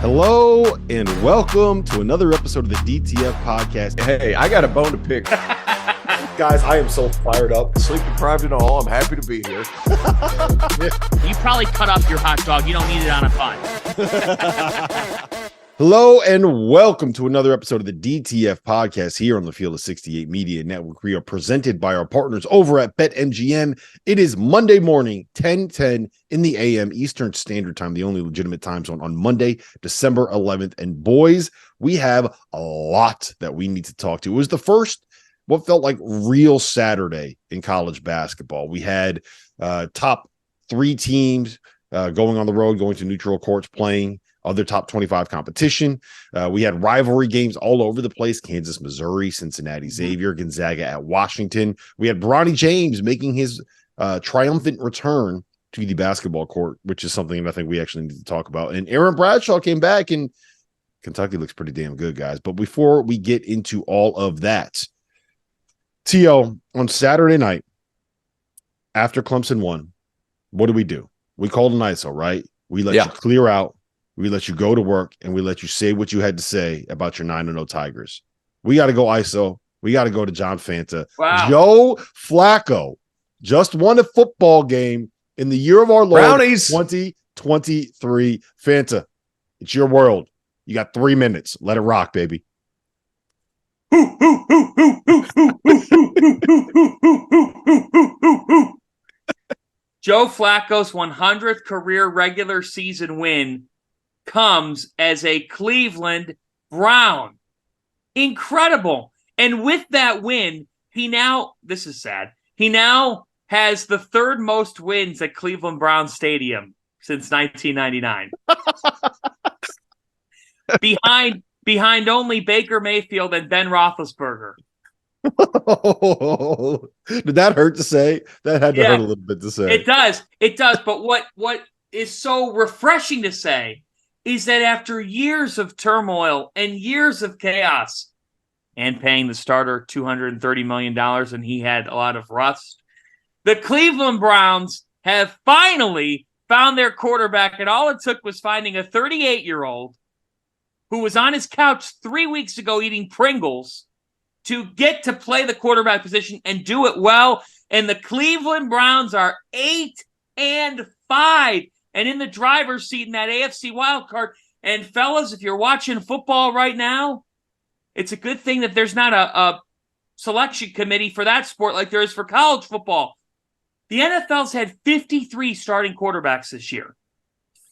Hello and welcome to another episode of the DTF podcast. Hey, I got a bone to pick. Guys, I am so fired up. Sleep deprived and all. I'm happy to be here. You probably cut up your hot dog. You don't need it on a bun. Hello and welcome to another episode of the DTF podcast here on the Field of 68 Media Network. We are presented by our partners over at BetMGM. It is Monday morning, 10:10 in the AM Eastern Standard Time, the only legitimate time zone on Monday, December 11th. And boys, we have a lot that we need to talk to. It was the first, what felt like real Saturday in college basketball. We had top three teams going on the road, going to neutral courts, playing other top 25 competition. We had rivalry games all over the place. Kansas, Missouri, Cincinnati, Xavier, Gonzaga at Washington. We had Bronny James making his triumphant return to the basketball court, which is something that I think we actually need to talk about. And Aaron Bradshaw came back, and Kentucky looks pretty damn good, guys. But before we get into all of that, T.O., on Saturday night, after Clemson won, what do? We called an ISO, right? We let you clear out. We let you go to work, and we let you say what you had to say about your 9-0 Tigers. We got to go ISO. We got to go to John Fanta. Wow. Joe Flacco just won a football game in the year of our Lord, Brownies. 2023. Fanta, it's your world. You got 3 minutes. Let it rock, baby. Joe Flacco's 100th career regular season win comes as a Cleveland Brown. Incredible. And with that win, this is sad, he now has the third most wins at Cleveland Brown Stadium since 1999. behind only Baker Mayfield and Ben Roethlisberger. Did that hurt to say? That had to hurt a little bit to say. It does. But what is so refreshing to say is that after years of turmoil and years of chaos and paying the starter $230 million, and he had a lot of rust, the Cleveland Browns have finally found their quarterback, and all it took was finding a 38-year-old who was on his couch 3 weeks ago eating Pringles to get to play the quarterback position and do it well. And the Cleveland Browns are 8-5 and in the driver's seat in that AFC wildcard. And fellas, if you're watching football right now, it's a good thing that there's not a selection committee for that sport like there is for college football. The NFL's had 53 starting quarterbacks this year.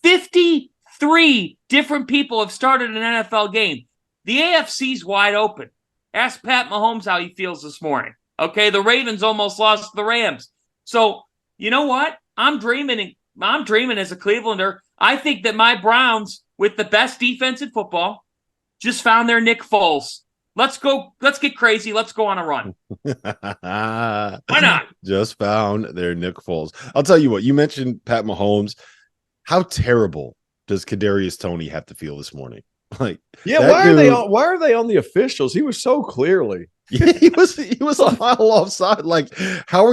53 different people have started an NFL game. The AFC's wide open. Ask Pat Mahomes how he feels this morning. Okay, the Ravens almost lost to the Rams. So, you know what? I'm dreaming as a Clevelander. I think that my Browns, with the best defense in football, just found their Nick Foles. Let's go. Let's get crazy. Let's go on a run. Why not? Just found their Nick Foles. I'll tell you what, you mentioned Pat Mahomes. How terrible does Kadarius Toney have to feel this morning? Like, why are they on the officials? He was so clearly. He was a mile offside. Like, how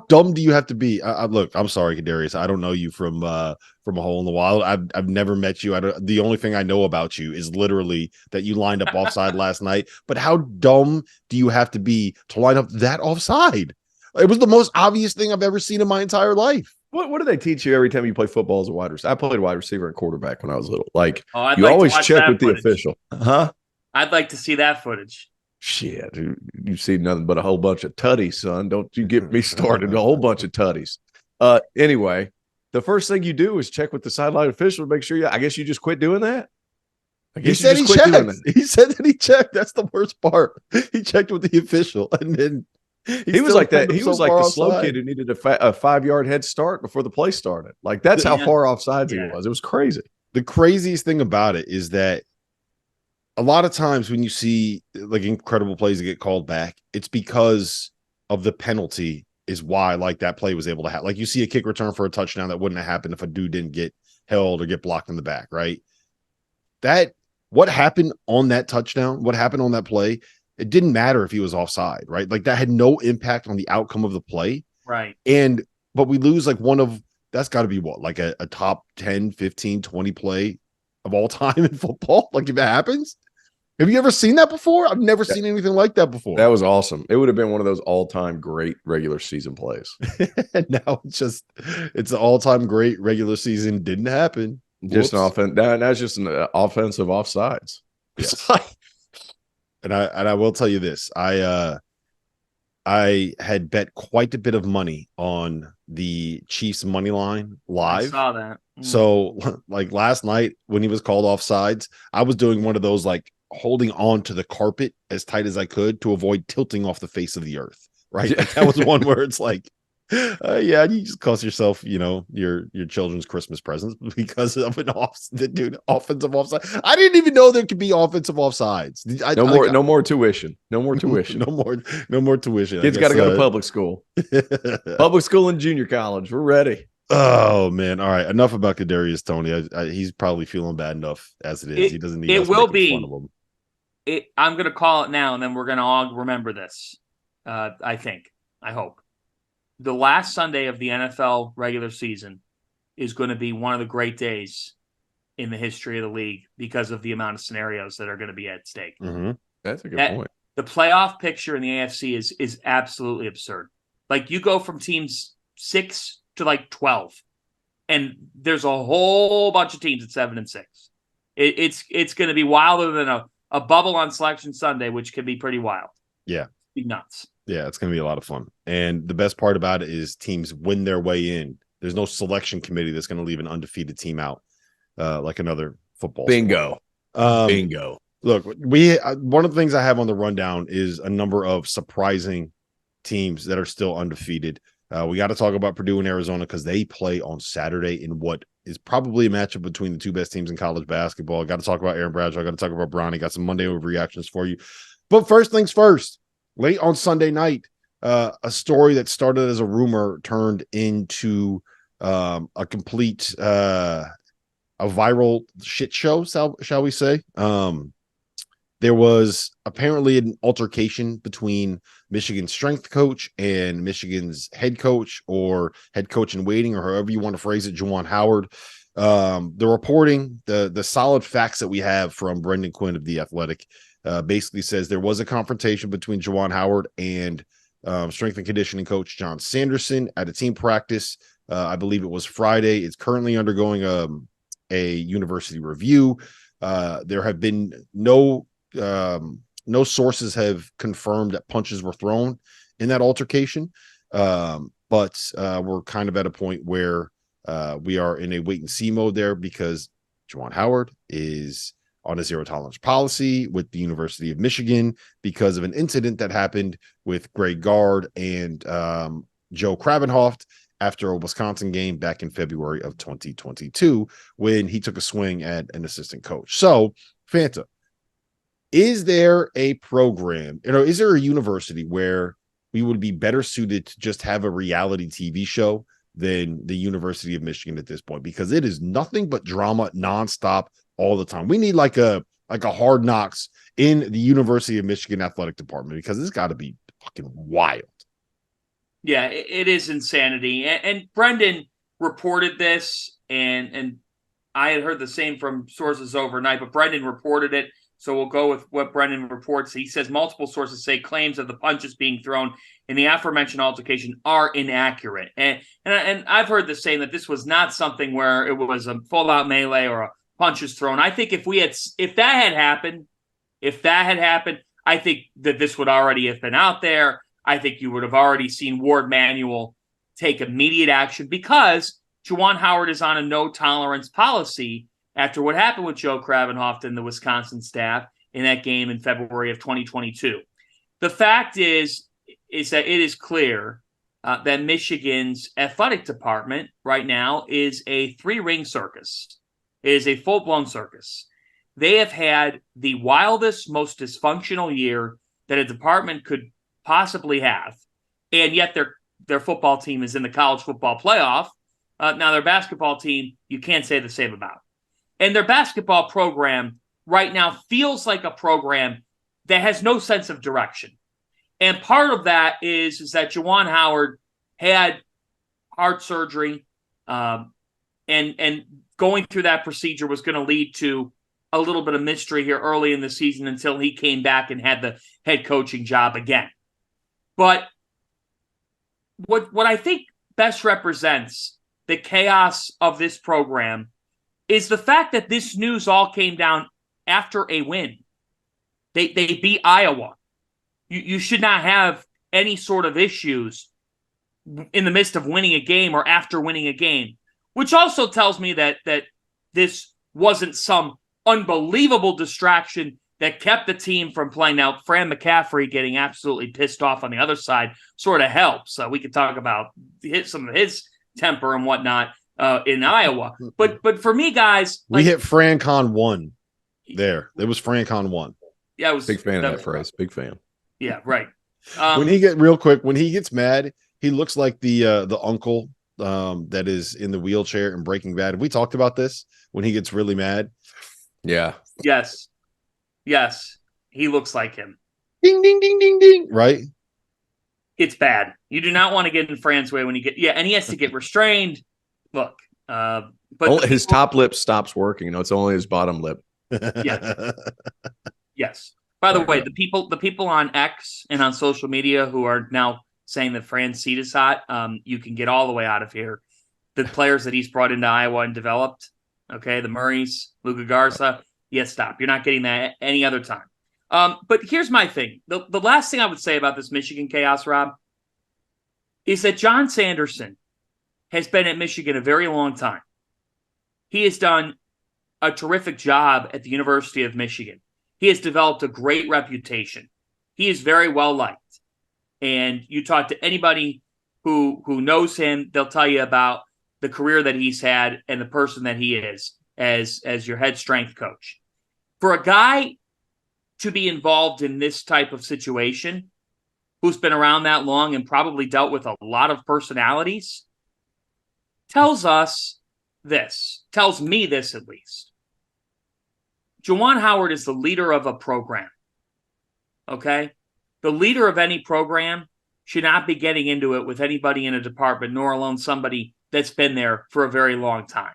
dumb do you have to be? Look, I'm sorry, Kadarius. I don't know you from a hole in the wall. I've never met you. The only thing I know about you is literally that you lined up offside last night. But how dumb do you have to be to line up that offside? It was the most obvious thing I've ever seen in my entire life. What do they teach you every time you play football as a wide receiver? I played wide receiver and quarterback when I was little. Like, you always check with the official. Huh? I'd like to see that footage. Shit, you see nothing but a whole bunch of tutties, son. Don't you get me started. A whole bunch of tutties. Anyway, the first thing you do is check with the sideline official to make sure I guess you just quit doing that. He said he checked. He said that he checked. That's the worst part. He checked with the official, and then he was like that. He was like the slow kid who needed a 5-yard head start before the play started. Like, that's how far offsides he was. It was crazy. The craziest thing about it is that a lot of times when you see like incredible plays that get called back, it's because of the penalty is why like that play was able to happen. Like, you see a kick return for a touchdown that wouldn't have happened if a dude didn't get held or get blocked in the back, right? What happened on that touchdown, what happened on that play, it didn't matter if he was offside, right? Like, that had no impact on the outcome of the play. Right. But we lose like that's got to be what, like a top 10, 15, 20 play of all time in football. Like if it happens, have you ever seen that before? I've never seen anything like that before. That was awesome. It would have been one of those all-time great regular season plays. Now it's an all-time great regular season. Didn't happen. Just an Whoops. offense. That's just an offensive offsides. Yes. It's like, And I will tell you this. I had bet quite a bit of money on the Chiefs money line live. I saw that. So like last night when he was called offsides, I was doing one of those like holding on to the carpet as tight as I could to avoid tilting off the face of the earth. Right. Like that was one where it's like, yeah, you just cost yourself, your children's Christmas presents because of offensive offside. I didn't even know there could be offensive offsides. no more tuition. No more tuition. no more tuition. Kids got to go to public school. Public school and junior college. We're ready. Oh man! All right, enough about Kadarius Toney. He's probably feeling bad enough as it is. He doesn't need. It us will making fun of him. I'm going to call it now, and then we're going to all remember this. I hope. The last Sunday of the NFL regular season is going to be one of the great days in the history of the league because of the amount of scenarios that are going to be at stake. Mm-hmm. That's a good point. The playoff picture in the AFC is absolutely absurd. Like you go from teams 6 to like 12, and there's a whole bunch of teams at 7 and 6. It's going to be wilder than a bubble on Selection Sunday, which can be pretty wild. Yeah, be nuts. Yeah, it's going to be a lot of fun. And the best part about it is teams win their way in. There's no selection committee that's going to leave an undefeated team out, like another football. Bingo. Bingo. Look, one of the things I have on the rundown is a number of surprising teams that are still undefeated. We got to talk about Purdue and Arizona because they play on Saturday in what is probably a matchup between the two best teams in college basketball. Got to talk about Aaron Bradshaw. Got to talk about Bronny. Got some Monday overreactions for you. But first things first. Late on Sunday night, a story that started as a rumor turned into a complete a viral shit show, shall we say. There was apparently an altercation between Michigan's strength coach and Michigan's head coach or head coach in waiting, or however you want to phrase it, Juwan Howard. The reporting, the solid facts that we have from Brendan Quinn of The Athletic basically says there was a confrontation between Juwan Howard and strength and conditioning coach John Sanderson at a team practice. I believe it was Friday. It's currently undergoing a university review. There have been no sources have confirmed that punches were thrown in that altercation. But we're kind of at a point where we are in a wait and see mode there because Juwan Howard is on a zero tolerance policy with the University of Michigan because of an incident that happened with Greg Gard and Joe Krabenhoft after a Wisconsin game back in February of 2022 when he took a swing at an assistant coach. So, Fanta, is there a program, is there a university where we would be better suited to just have a reality TV show than the University of Michigan at this point? Because it is nothing but drama nonstop all the time. We need like a Hard Knocks in the University of Michigan athletic department because it's got to be fucking wild. Yeah, it is insanity. And Brendan reported this, and I had heard the same from sources overnight, but Brendan reported it. So we'll go with what Brendan reports. He says multiple sources say claims of the punches being thrown in the aforementioned altercation are inaccurate. And I've heard the same that this was not something where it was a full-out melee or a punches thrown. I think if that had happened, I think that this would already have been out there. I think you would have already seen Ward Manuel take immediate action because Juwan Howard is on a no-tolerance policy after what happened with Joe Krabenhoft and the Wisconsin staff in that game in February of 2022. The fact is that it is clear that Michigan's athletic department right now is a three-ring circus. It is a full-blown circus. They have had the wildest, most dysfunctional year that a department could possibly have, and yet their football team is in the college football playoff. Now, their basketball team, you can't say the same about. And their basketball program right now feels like a program that has no sense of direction. And part of that is that Juwan Howard had heart surgery, and and going through that procedure was going to lead to a little bit of mystery here early in the season until he came back and had the head coaching job again. But what I think best represents the chaos of this program is the fact that this news all came down after a win. They beat Iowa. You should not have any sort of issues in the midst of winning a game or after winning a game, which also tells me that this wasn't some unbelievable distraction that kept the team from playing. Now, Fran McCaffrey getting absolutely pissed off on the other side sort of helps. We could talk about some of his temper and whatnot in Iowa. But for me, guys, we hit FranCon 1 there. It was FranCon 1. Yeah, I was big fan of that phrase. Big fan. Yeah, right. When he gets mad, he looks like the uncle that is in the wheelchair in Breaking Bad. Have we talked about this? When he gets really mad. Yeah. Yes. He looks like him. Ding, ding, ding, ding, ding. Right? It's bad. You do not want to get in Fran's way when you get, and he has to get restrained. Look, but his top lip stops working. It's only his bottom lip. Yes. By the way, the people on X and on social media who are now saying that Fran's seat is hot, you can get all the way out of here. The players that he's brought into Iowa and developed, okay, the Murrays, Luka Garza, stop. You're not getting that any other time. But here's my thing. The last thing I would say about this Michigan chaos, Rob, is that John Sanderson has been at Michigan a very long time. He has done a terrific job at the University of Michigan. He has developed a great reputation. He is very well liked. And you talk to anybody who knows him, they'll tell you about the career that he's had and the person that he is as your head strength coach. For a guy to be involved in this type of situation, who's been around that long and probably dealt with a lot of personalities, tells me this at least. Juwan Howard is the leader of a program. Okay? The leader of any program should not be getting into it with anybody in a department, nor alone somebody that's been there for a very long time.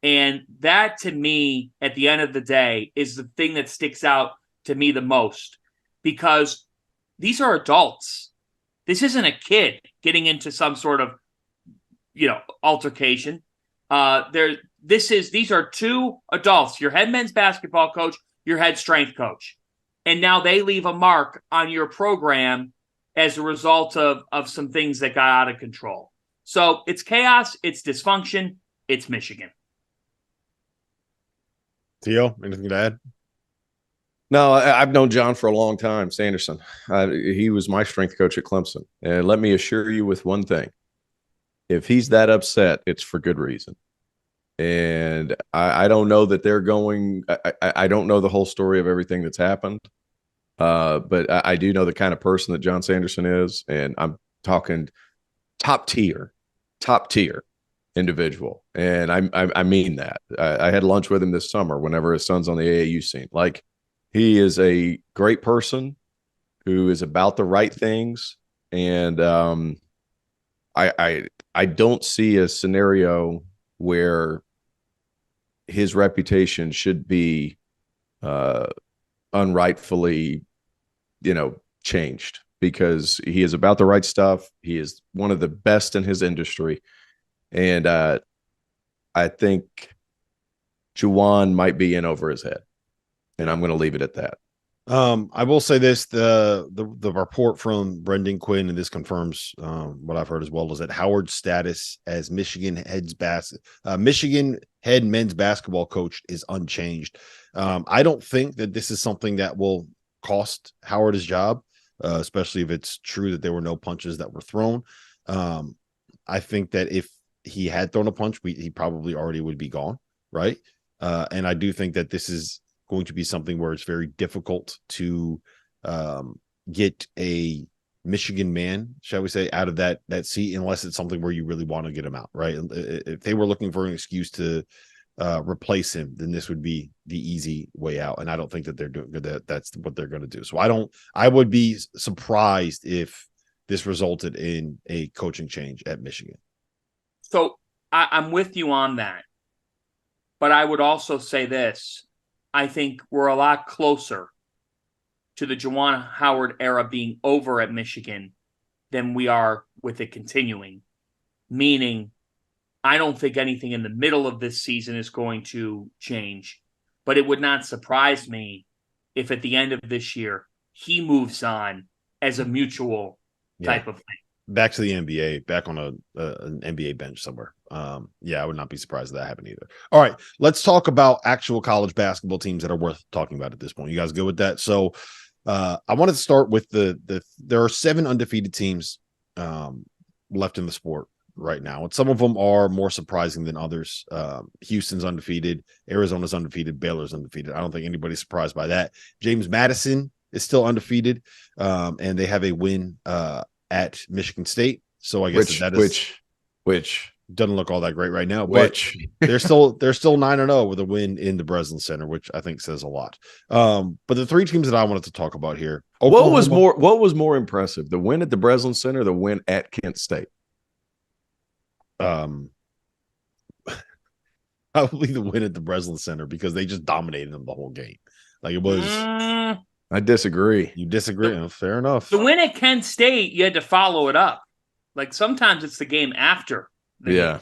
And that, to me, at the end of the day, is the thing that sticks out to me the most. Because these are adults. This isn't a kid getting into some sort of, altercation. These are two adults, your head men's basketball coach, your head strength coach. And now they leave a mark on your program as a result of some things that got out of control. So it's chaos, it's dysfunction, it's Michigan. Theo, anything to add? No, I've known John for a long time, Sanderson. He was my strength coach at Clemson. And let me assure you with one thing. If he's that upset, it's for good reason. And I don't know that they're going – I don't know the whole story of everything that's happened. But I do know the kind of person that John Sanderson is. And I'm talking top tier individual. And I mean that. I had lunch with him this summer whenever his son's on the AAU scene. Like, he is a great person who is about the right things. And I don't see a scenario where his reputation should be unrightfully, changed, because he is about the right stuff. He is one of the best in his industry. And I think Juwan might be in over his head. And I'm going to leave it at that. I will say this: the report from Brendan Quinn, and this confirms what I've heard as well, is that Howard's status as Michigan head men's basketball coach is unchanged. I don't think that this is something that will cost Howard his job, especially if it's true that there were no punches that were thrown. I think that if he had thrown a punch, he probably already would be gone, right? And I do think that this is going to be something where it's very difficult to get a Michigan man, shall we say, out of that seat, unless it's something where you really want to get him out, right? If they were looking for an excuse to replace him, then this would be the easy way out. And I don't think that they're doing that. That's what they're going to do. So I would be surprised if this resulted in a coaching change at Michigan. So I'm with you on that. But I would also say this. I think we're a lot closer to the Juwan Howard era being over at Michigan than we are with it continuing. Meaning, I don't think anything in the middle of this season is going to change. But it would not surprise me if at the end of this year, he moves on as a mutual type of thing. Back to the NBA, back on an NBA bench somewhere. I would not be surprised if that happened either. All right, let's talk about actual college basketball teams that are worth talking about at this point. You guys good with that? So I wanted to start with there are 7 undefeated teams left in the sport right now, and some of them are more surprising than others. Houston's undefeated, Arizona's undefeated, Baylor's undefeated. I don't think anybody's surprised by that. James Madison is still undefeated, and they have a win at Michigan State. So I guess which doesn't look all that great right now. But they're still 9-0 with a win in the Breslin Center, which I think says a lot. But the 3 teams that I wanted to talk about here, Oklahoma, what was more impressive, the win at the Breslin Center, the win at Kent State? Probably the win at the Breslin Center, because they just dominated them the whole game. Like, it was. I disagree. You disagree? Fair enough. The win at Kent State, you had to follow it up. Like, sometimes it's the game after. Yeah.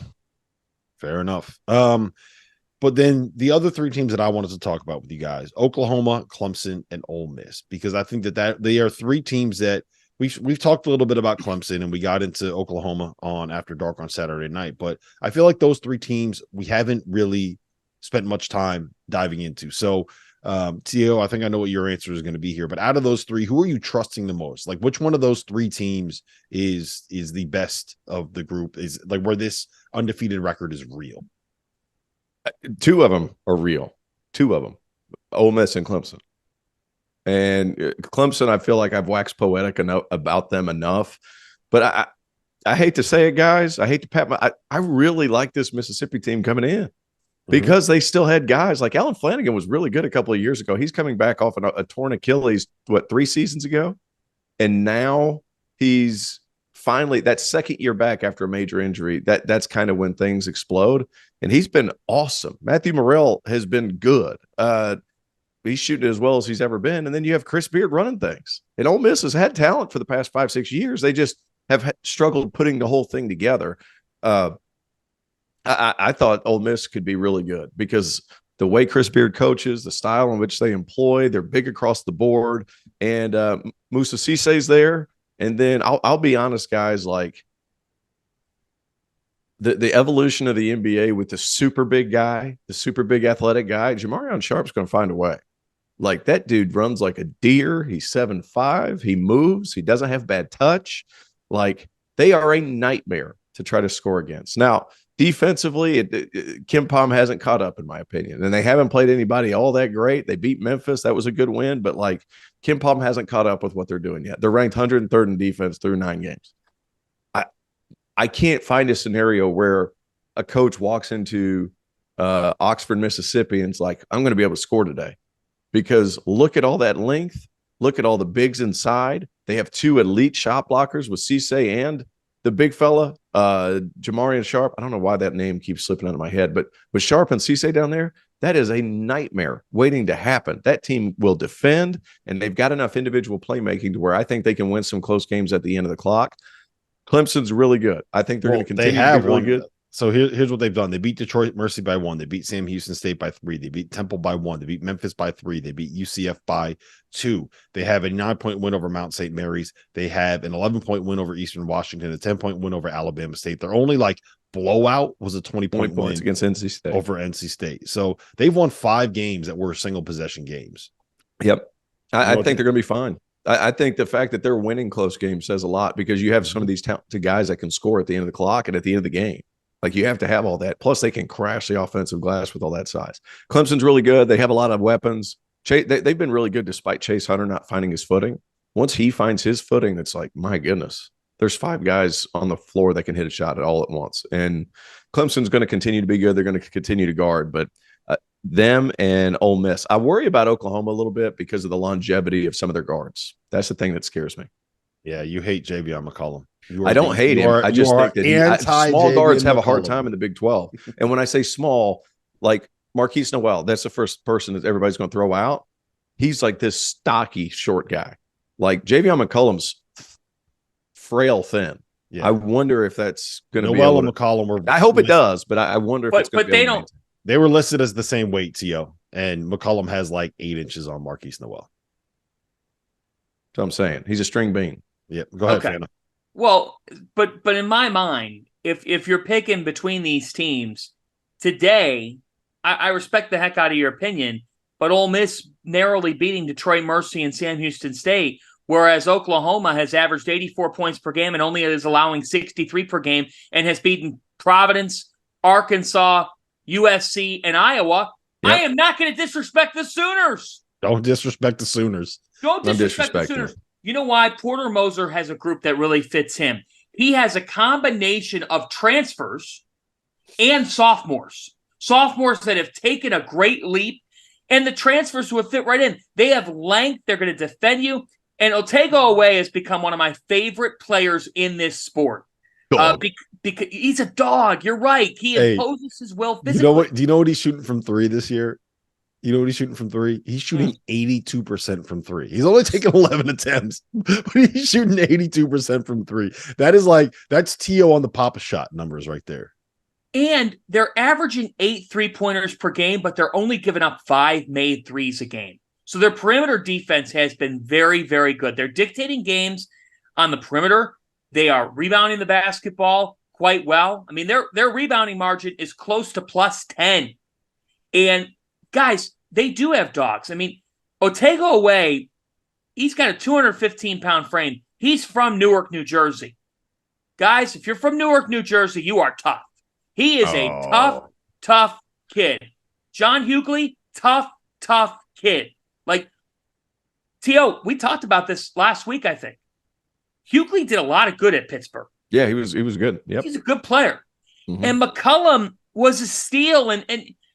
Fair enough. But then the other 3 teams that I wanted to talk about with you guys, Oklahoma, Clemson, and Ole Miss, because I think that they are 3 teams that we've talked a little bit about Clemson, and we got into Oklahoma on After Dark on Saturday night. But I feel like those 3 teams we haven't really spent much time diving into. So, Tio, I think I know what your answer is going to be here. But out of those 3, who are you trusting the most? Like, which one of those 3 teams is the best of the group? Is like where this undefeated record is real? 2 of them are real. 2 of them, Ole Miss and Clemson. And Clemson, I feel like I've waxed poetic about them enough. But I hate to say it, guys. I hate to pat I really like this Mississippi team coming in, because they still had guys like Alan Flanagan was really good a couple of years ago. He's coming back off a torn Achilles, 3 seasons ago? And now he's finally, that second year back after a major injury, that's kind of when things explode. And he's been awesome. Matthew Morrell has been good. He's shooting as well as he's ever been. And then you have Chris Beard running things. And Ole Miss has had talent for the past 5-6 years. They just have struggled putting the whole thing together. I thought Ole Miss could be really good, because the way Chris Beard coaches, the style in which they employ, they're big across the board. And Moussa Cisse's there. And then I'll be honest, guys, like the evolution of the NBA with the super big guy, the super big athletic guy, Jamarion Sharp's going to find a way. Like, that dude runs like a deer. He's 7'5". He moves. He doesn't have bad touch. Like, they are a nightmare to try to score against. Now, defensively, Kim Pom hasn't caught up, in my opinion, and they haven't played anybody all that great. They beat Memphis. That was a good win, but like, Kim Pom hasn't caught up with what they're doing yet. They're ranked 103rd in defense through 9 games. I can't find a scenario where a coach walks into Oxford, Mississippi, and it's like, I'm going to be able to score today, because look at all that length. Look at all the bigs inside. They have 2 elite shot blockers with Cisse and the big fella, Jamarion Sharp. I don't know why that name keeps slipping out of my head, but with Sharp and Cisse down there, that is a nightmare waiting to happen. That team will defend, and they've got enough individual playmaking to where I think they can win some close games at the end of the clock. Clemson's really good. I think they're going to continue to be really good. So here's what they've done. They beat Detroit Mercy by 1. They beat Sam Houston State by 3. They beat Temple by 1. They beat Memphis by 3. They beat UCF by 2. They have a 9-point win over Mount St. Mary's. They have an 11-point win over Eastern Washington, a 10-point win over Alabama State. Their only blowout was a 20-point win against NC State over NC State. So they've won 5 games that were single possession games. Yep. I think they're going to be fine. I think the fact that they're winning close games says a lot, because you have some of these talented guys that can score at the end of the clock and at the end of the game. Like, you have to have all that. Plus, they can crash the offensive glass with all that size. Clemson's really good. They have a lot of weapons. They've been really good despite Chase Hunter not finding his footing. Once he finds his footing, it's like, my goodness, there's 5 guys on the floor that can hit a shot all at once. And Clemson's going to continue to be good. They're going to continue to guard. But them and Ole Miss, I worry about Oklahoma a little bit because of the longevity of some of their guards. That's the thing that scares me. Yeah, you hate Javion McCollum. I don't hate him. I just think that small guards have a hard time in the Big 12. And when I say small, like Marquise Noel, that's the first person that everybody's going to throw out. He's like this stocky, short guy. Like Javion McCollum's frail thin. Yeah. I wonder if that's going to be Noel and McCollum were. I hope it does, but I wonder if it's going to be. But they don't. They were listed as the same weight, T.O. And McCollum has like 8 inches on Marquise Noel. So I'm saying he's a string bean. Yeah, go ahead, Fana. Well, but in my mind, if you're picking between these teams today, I respect the heck out of your opinion, but Ole Miss narrowly beating Detroit Mercy and Sam Houston State, whereas Oklahoma has averaged 84 points per game and only is allowing 63 per game and has beaten Providence, Arkansas, USC, and Iowa. Yep. I am not going to disrespect the Sooners. Don't disrespect the Sooners. Don't disrespect the Sooners. You know why? Porter Moser has a group that really fits him. He has a combination of transfers and sophomores. Sophomores that have taken a great leap, and the transfers who have fit right in. They have length. They're going to defend you. And Otago has become one of my favorite players in this sport. Because he's a dog. You're right. He imposes his will physically. You know what? Do you know what he's shooting from 3 this year? You know what he's shooting from 3? He's shooting 82% from 3. He's only taken 11 attempts, but he's shooting 82% from 3. That's T.O. on the Papa shot numbers right there. And they're averaging 8 3-pointers per game, but they're only giving up 5 made threes a game. So their perimeter defense has been very, very good. They're dictating games on the perimeter. They are rebounding the basketball quite well. I mean, their rebounding margin is close to plus 10. And guys, they do have dogs. I mean, Otago he's got a 215-pound frame. He's from Newark, New Jersey. Guys, if you're from Newark, New Jersey, you are tough. He is a tough kid. John Hughley, tough kid. Like, T.O., we talked about this last week, I think. Hughley did a lot of good at Pittsburgh. Yeah, he was good. Yep. He's a good player. Mm-hmm. And McCollum was a steal. And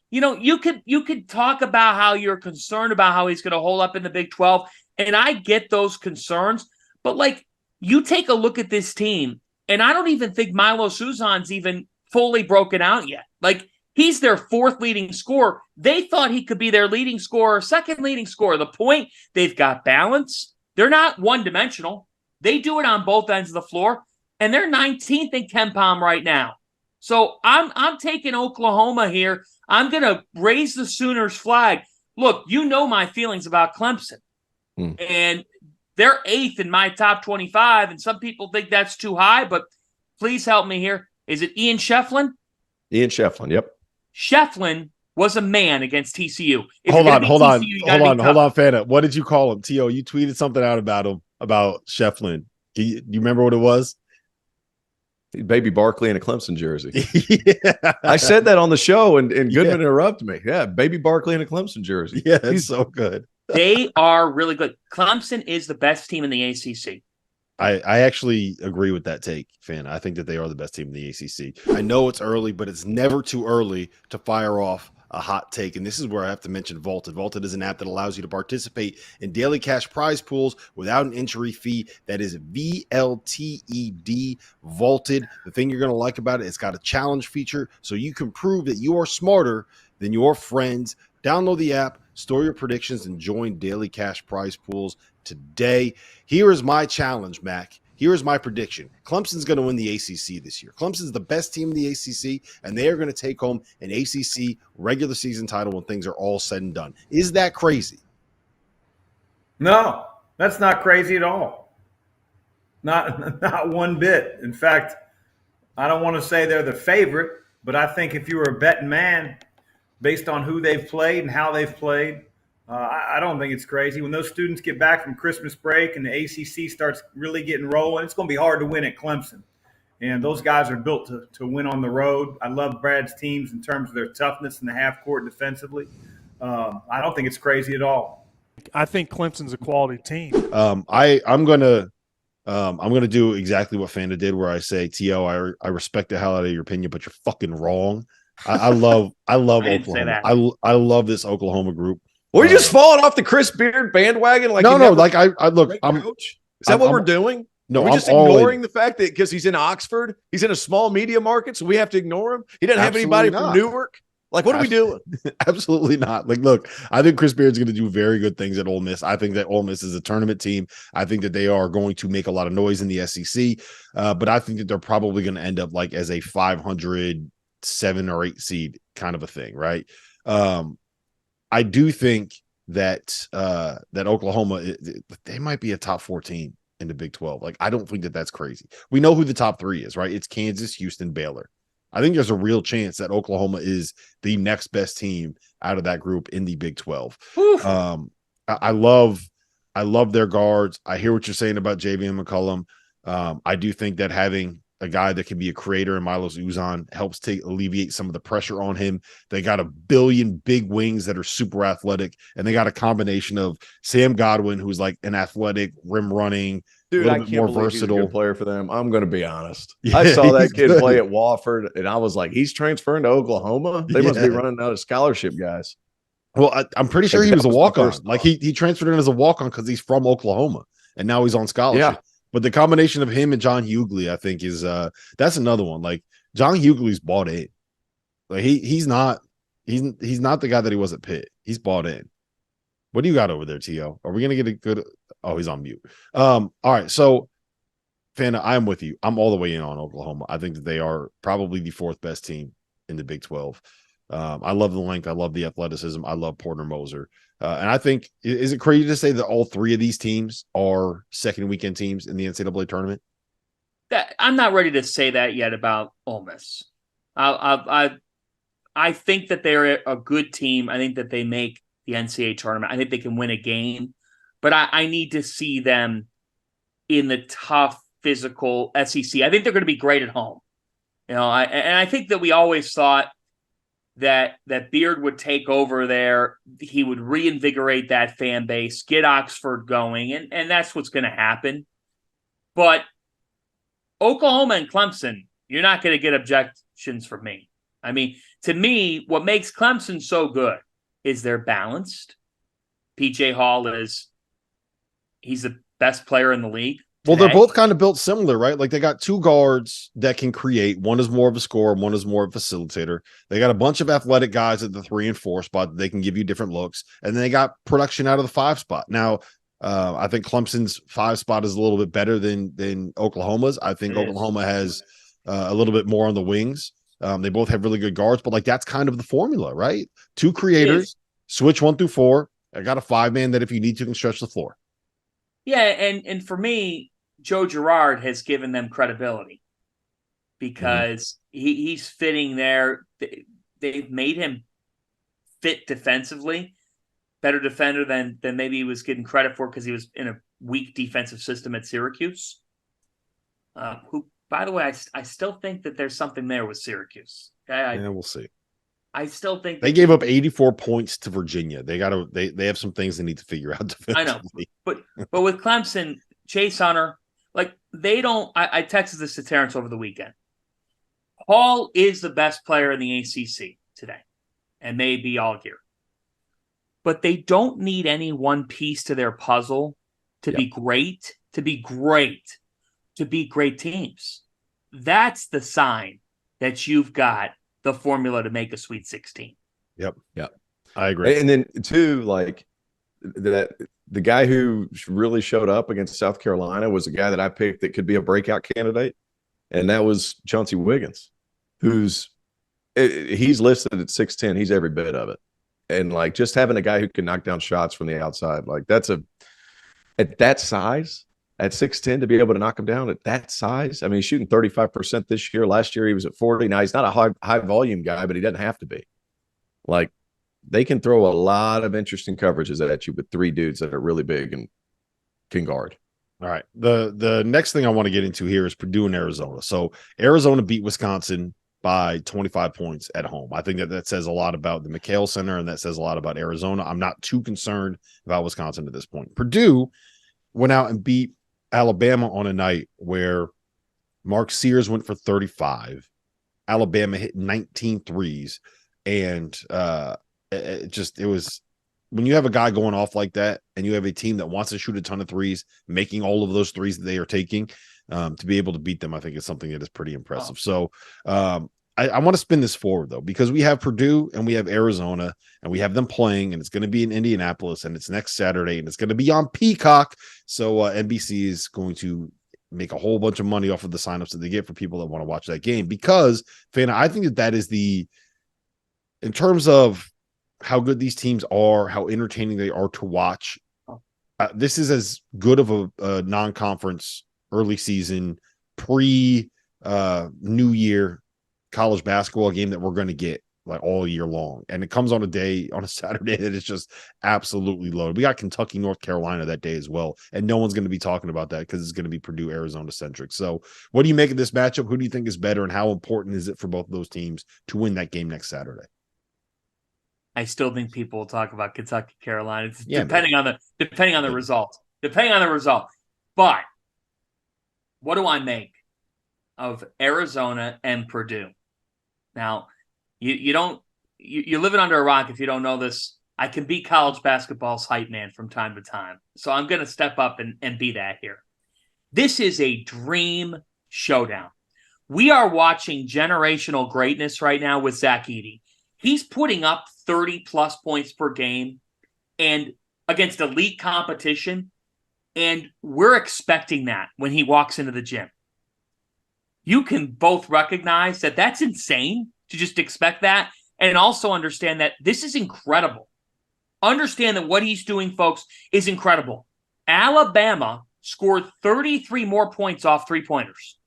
you know, you could talk about how you're concerned about how he's going to hold up in the Big 12. And I get those concerns. But, like, you take a look at this team, and I don't even think Milo Suzan's even fully broken out yet. Like, he's their 4th leading scorer. They thought he could be their leading scorer, 2nd leading scorer. The point, they've got balance. They're not one-dimensional. They do it on both ends of the floor, and they're 19th in KenPom right now. So I'm taking Oklahoma here. I'm going to raise the Sooners flag. Look, you know my feelings about Clemson, and they're 8th in my top 25, and some people think that's too high, but please help me here. Is it Ian Shefflin? Ian Shefflin, yep. Shefflin was a man against TCU. Hold on, Fana. What did you call him? T.O., you tweeted something out about him, about Shefflin. Do you remember what it was? Baby Barkley in a Clemson jersey. Yeah. I said that on the show, and Goodman interrupted me. Yeah, Baby Barkley in a Clemson jersey. Yeah, he's so good. They are really good. Clemson is the best team in the ACC. I actually agree with that take, Fan. I think that they are the best team in the ACC. I know it's early, but it's never too early to fire off a hot take. And this is where I have to mention Vaulted. Vaulted is an app that allows you to participate in daily cash prize pools without an entry fee. That is VLTED, Vaulted. The thing you're going to like about it, it's got a challenge feature so you can prove that you are smarter than your friends. Download the app, store your predictions, and join daily cash prize pools today. Here is my challenge, Mac. Here is my prediction. Clemson's going to win the ACC this year. Clemson's the best team in the ACC, and they are going to take home an ACC regular season title when things are all said and done. Is that crazy? No, that's not crazy at all. Not one bit. In fact, I don't want to say they're the favorite, but I think if you were a betting man, based on who they've played and how they've played, I don't think it's crazy. When those students get back from Christmas break and the ACC starts really getting rolling, it's going to be hard to win at Clemson. And those guys are built to win on the road. I love Brad's teams in terms of their toughness in the half court defensively. I don't think it's crazy at all. I think Clemson's a quality team. I'm gonna do exactly what Fanda did, where I say, T.O., I respect the hell out of your opinion, but you're fucking wrong. I love Oklahoma. I love this Oklahoma group. We're just falling off the Chris Beard bandwagon. Like no. Like I look, Is that what we're doing? No, Are we I'm just all ignoring in. the fact that because he's in Oxford, he's in a small media market, so we have to ignore him? He doesn't have Absolutely anybody from not. Newark. Like, what are we doing? Absolutely not. Like, look, I think Chris Beard's going to do very good things at Ole Miss. I think that Ole Miss is a tournament team. I think that they are going to make a lot of noise in the SEC, but I think that they're probably going to end up like as a 507 or 8 seed kind of a thing, right? I do think that that Oklahoma, they might be a top 4 team in the Big 12. Like, I don't think that that's crazy. We know who the top 3 is, right? It's Kansas, Houston, Baylor. I think there's a real chance that Oklahoma is the next best team out of that group in the Big 12. I love their guards. I hear what you're saying about JV McCollum. I do think that having a guy that can be a creator in Milos Uzan helps alleviate some of the pressure on him. They got a billion big wings that are super athletic, and they got a combination of Sam Godwin, who's like an athletic rim running, Dude, I bit can't more believe versatile. he's a good player for them. I'm going to be honest. Yeah, I saw that he's kid good. play at Wofford, and I was like, he's transferring to Oklahoma? They must be running out of scholarship guys. Well, I'm pretty sure Like, he that was a was my walk-on. first Like thought. he transferred in as a walk-on because he's from Oklahoma, and now he's on scholarship. Yeah. But the combination of him and John Hughley, I think, is that's another one. Like John Hughley's bought in. Like he's not the guy that he was at Pitt. He's bought in. What do you got over there, T.O.? Are we gonna get a good? Oh, he's on mute. All right, so Fana, I'm with you. I'm all the way in on Oklahoma. I think that they are probably the 4th best team in the Big 12. I love the length. I love the athleticism. I love Porter Moser. And I think, is it crazy to say that all 3 of these teams are second weekend teams in the NCAA tournament? I'm not ready to say that yet about Ole Miss. I think that they're a good team. I think that they make the NCAA tournament. I think they can win a game, but I need to see them in the tough physical SEC. I think they're going to be great at home. I think that we always thought that Beard would take over there. He would reinvigorate that fan base, get Oxford going, and that's what's going to happen. But Oklahoma and Clemson, you're not going to get objections from me. I mean, to me, what makes Clemson so good is they're balanced. PJ Hall he's the best player in the league. Well, today. they're both kind of built similar, right? Like they got 2 guards that can create. One is more of a scorer, one is more of a facilitator. They got a bunch of athletic guys at the 3 and 4 spot that they can give you different looks. And then they got production out of the 5 spot. Now, I think Clemson's 5 spot is a little bit better than Oklahoma's. I think Oklahoma has a little bit more on the wings. They both have really good guards, but like that's kind of the formula, right? 2 creators, switch 1 through 4. I got a 5-man that if you need to can stretch the floor. Yeah, and for me, Joe Girard has given them credibility because he's fitting there. They've made him fit defensively, better defender than maybe he was getting credit for because he was in a weak defensive system at Syracuse. Who, by the way, I still think that there's something there with Syracuse. Yeah, we'll see. I still think they gave up 84 points to Virginia. They have some things they need to figure out defensively. I know, but with Clemson, Chase Hunter, like they don't. I texted this to Terrence over the weekend. Hall is the best player in the ACC today, and may be all year. But they don't need any one piece to their puzzle to be great. To be great. To beat great teams. That's the sign that you've got the formula to make a Sweet 16. Yep. I agree. And then too, like that, the guy who really showed up against South Carolina was a guy that I picked that could be a breakout candidate, and that was Chauncey Wiggins, he's listed at 6'10". He's every bit of it, and like just having a guy who can knock down shots from the outside, like at that size. At 6'10", to be able to knock him down at that size. I mean, he's shooting 35% this year. Last year, he was at 40%. Now, he's not a high volume guy, but he doesn't have to be. Like, they can throw a lot of interesting coverages at you with 3 dudes that are really big and can guard. All right. The next thing I want to get into here is Purdue and Arizona. So, Arizona beat Wisconsin by 25 points at home. I think that says a lot about the McHale Center, and that says a lot about Arizona. I'm not too concerned about Wisconsin at this point. Purdue went out and beat Alabama on a night where Mark Sears went for 35. Alabama hit 19 threes, and it was when you have a guy going off like that and you have a team that wants to shoot a ton of threes, making all of those threes that they are taking, to be able to beat them, I think is something that is pretty impressive. So I want to spin this forward, though, because we have Purdue and we have Arizona and we have them playing, and it's going to be in Indianapolis, and it's next Saturday, and it's going to be on Peacock. So NBC is going to make a whole bunch of money off of the signups that they get for people that want to watch that game, because, Fana, I think that is in terms of how good these teams are, how entertaining they are to watch, this is as good of a non-conference early season pre New Year college basketball game that we're going to get like all year long. And it comes on a Saturday that is just absolutely loaded. We got Kentucky, North Carolina that day as well, and no one's going to be talking about that because it's going to be Purdue, Arizona centric. So what do you make of this matchup? Who do you think is better, and how important is it for both of those teams to win that game next Saturday? I still think people will talk about Kentucky, Carolina, depending on the result. But what do I make of Arizona and Purdue? Now, you're living under a rock if you don't know this. I can be college basketball's hype man from time to time, so I'm going to step up and be that here. This is a dream showdown. We are watching generational greatness right now with Zach Edey. He's putting up 30-plus points per game and against elite competition, and we're expecting that when he walks into the gym. You can both recognize that that's insane to just expect that, and also understand that this is incredible. Understand that what he's doing, folks, is incredible. Alabama scored 33 more points off three-pointers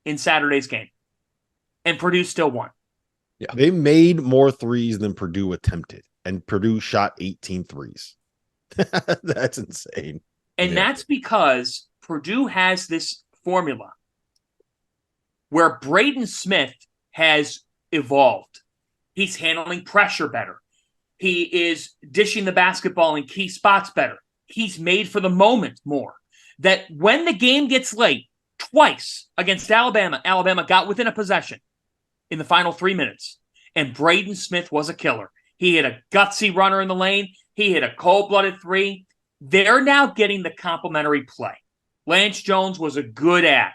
in Saturday's game, and Purdue still won. Yeah, they made more threes than Purdue attempted, and Purdue shot 18 threes. That's insane. And that's because Purdue has this formula where Braden Smith has evolved. He's handling pressure better. He is dishing the basketball in key spots better. He's made for the moment more. That when the game gets late, twice against Alabama got within a possession in the final 3 minutes. And Braden Smith was a killer. He hit a gutsy runner in the lane. He hit a cold-blooded three. They're now getting the complimentary play. Lance Jones was a good ad.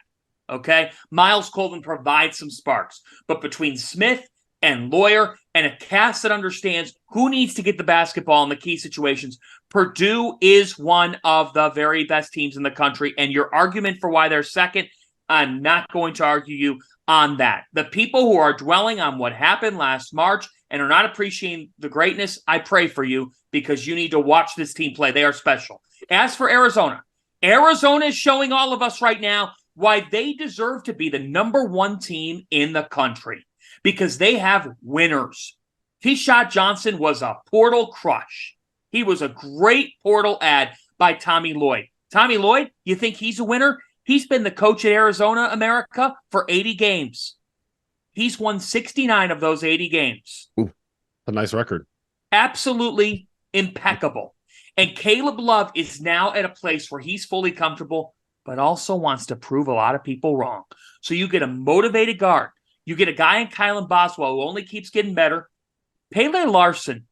Okay? Miles Colvin provides some sparks. But between Smith and Lawyer and a cast that understands who needs to get the basketball in the key situations, Purdue is one of the very best teams in the country. And your argument for why they're second, I'm not going to argue you on that. The people who are dwelling on what happened last March and are not appreciating the greatness, I pray for you, because you need to watch this team play. They are special. As for Arizona is showing all of us right now why they deserve to be the number one team in the country, because they have winners. T-Shot Johnson was a portal crush. He was a great portal ad by Tommy Lloyd. Tommy Lloyd, you think he's a winner? He's been the coach at Arizona America for 80 games. He's won 69 of those 80 games. Ooh, a nice record. Absolutely impeccable. And Caleb Love is now at a place where he's fully comfortable, but also wants to prove a lot of people wrong. So you get a motivated guard. You get a guy in Kylan Boswell who only keeps getting better. Pele Larson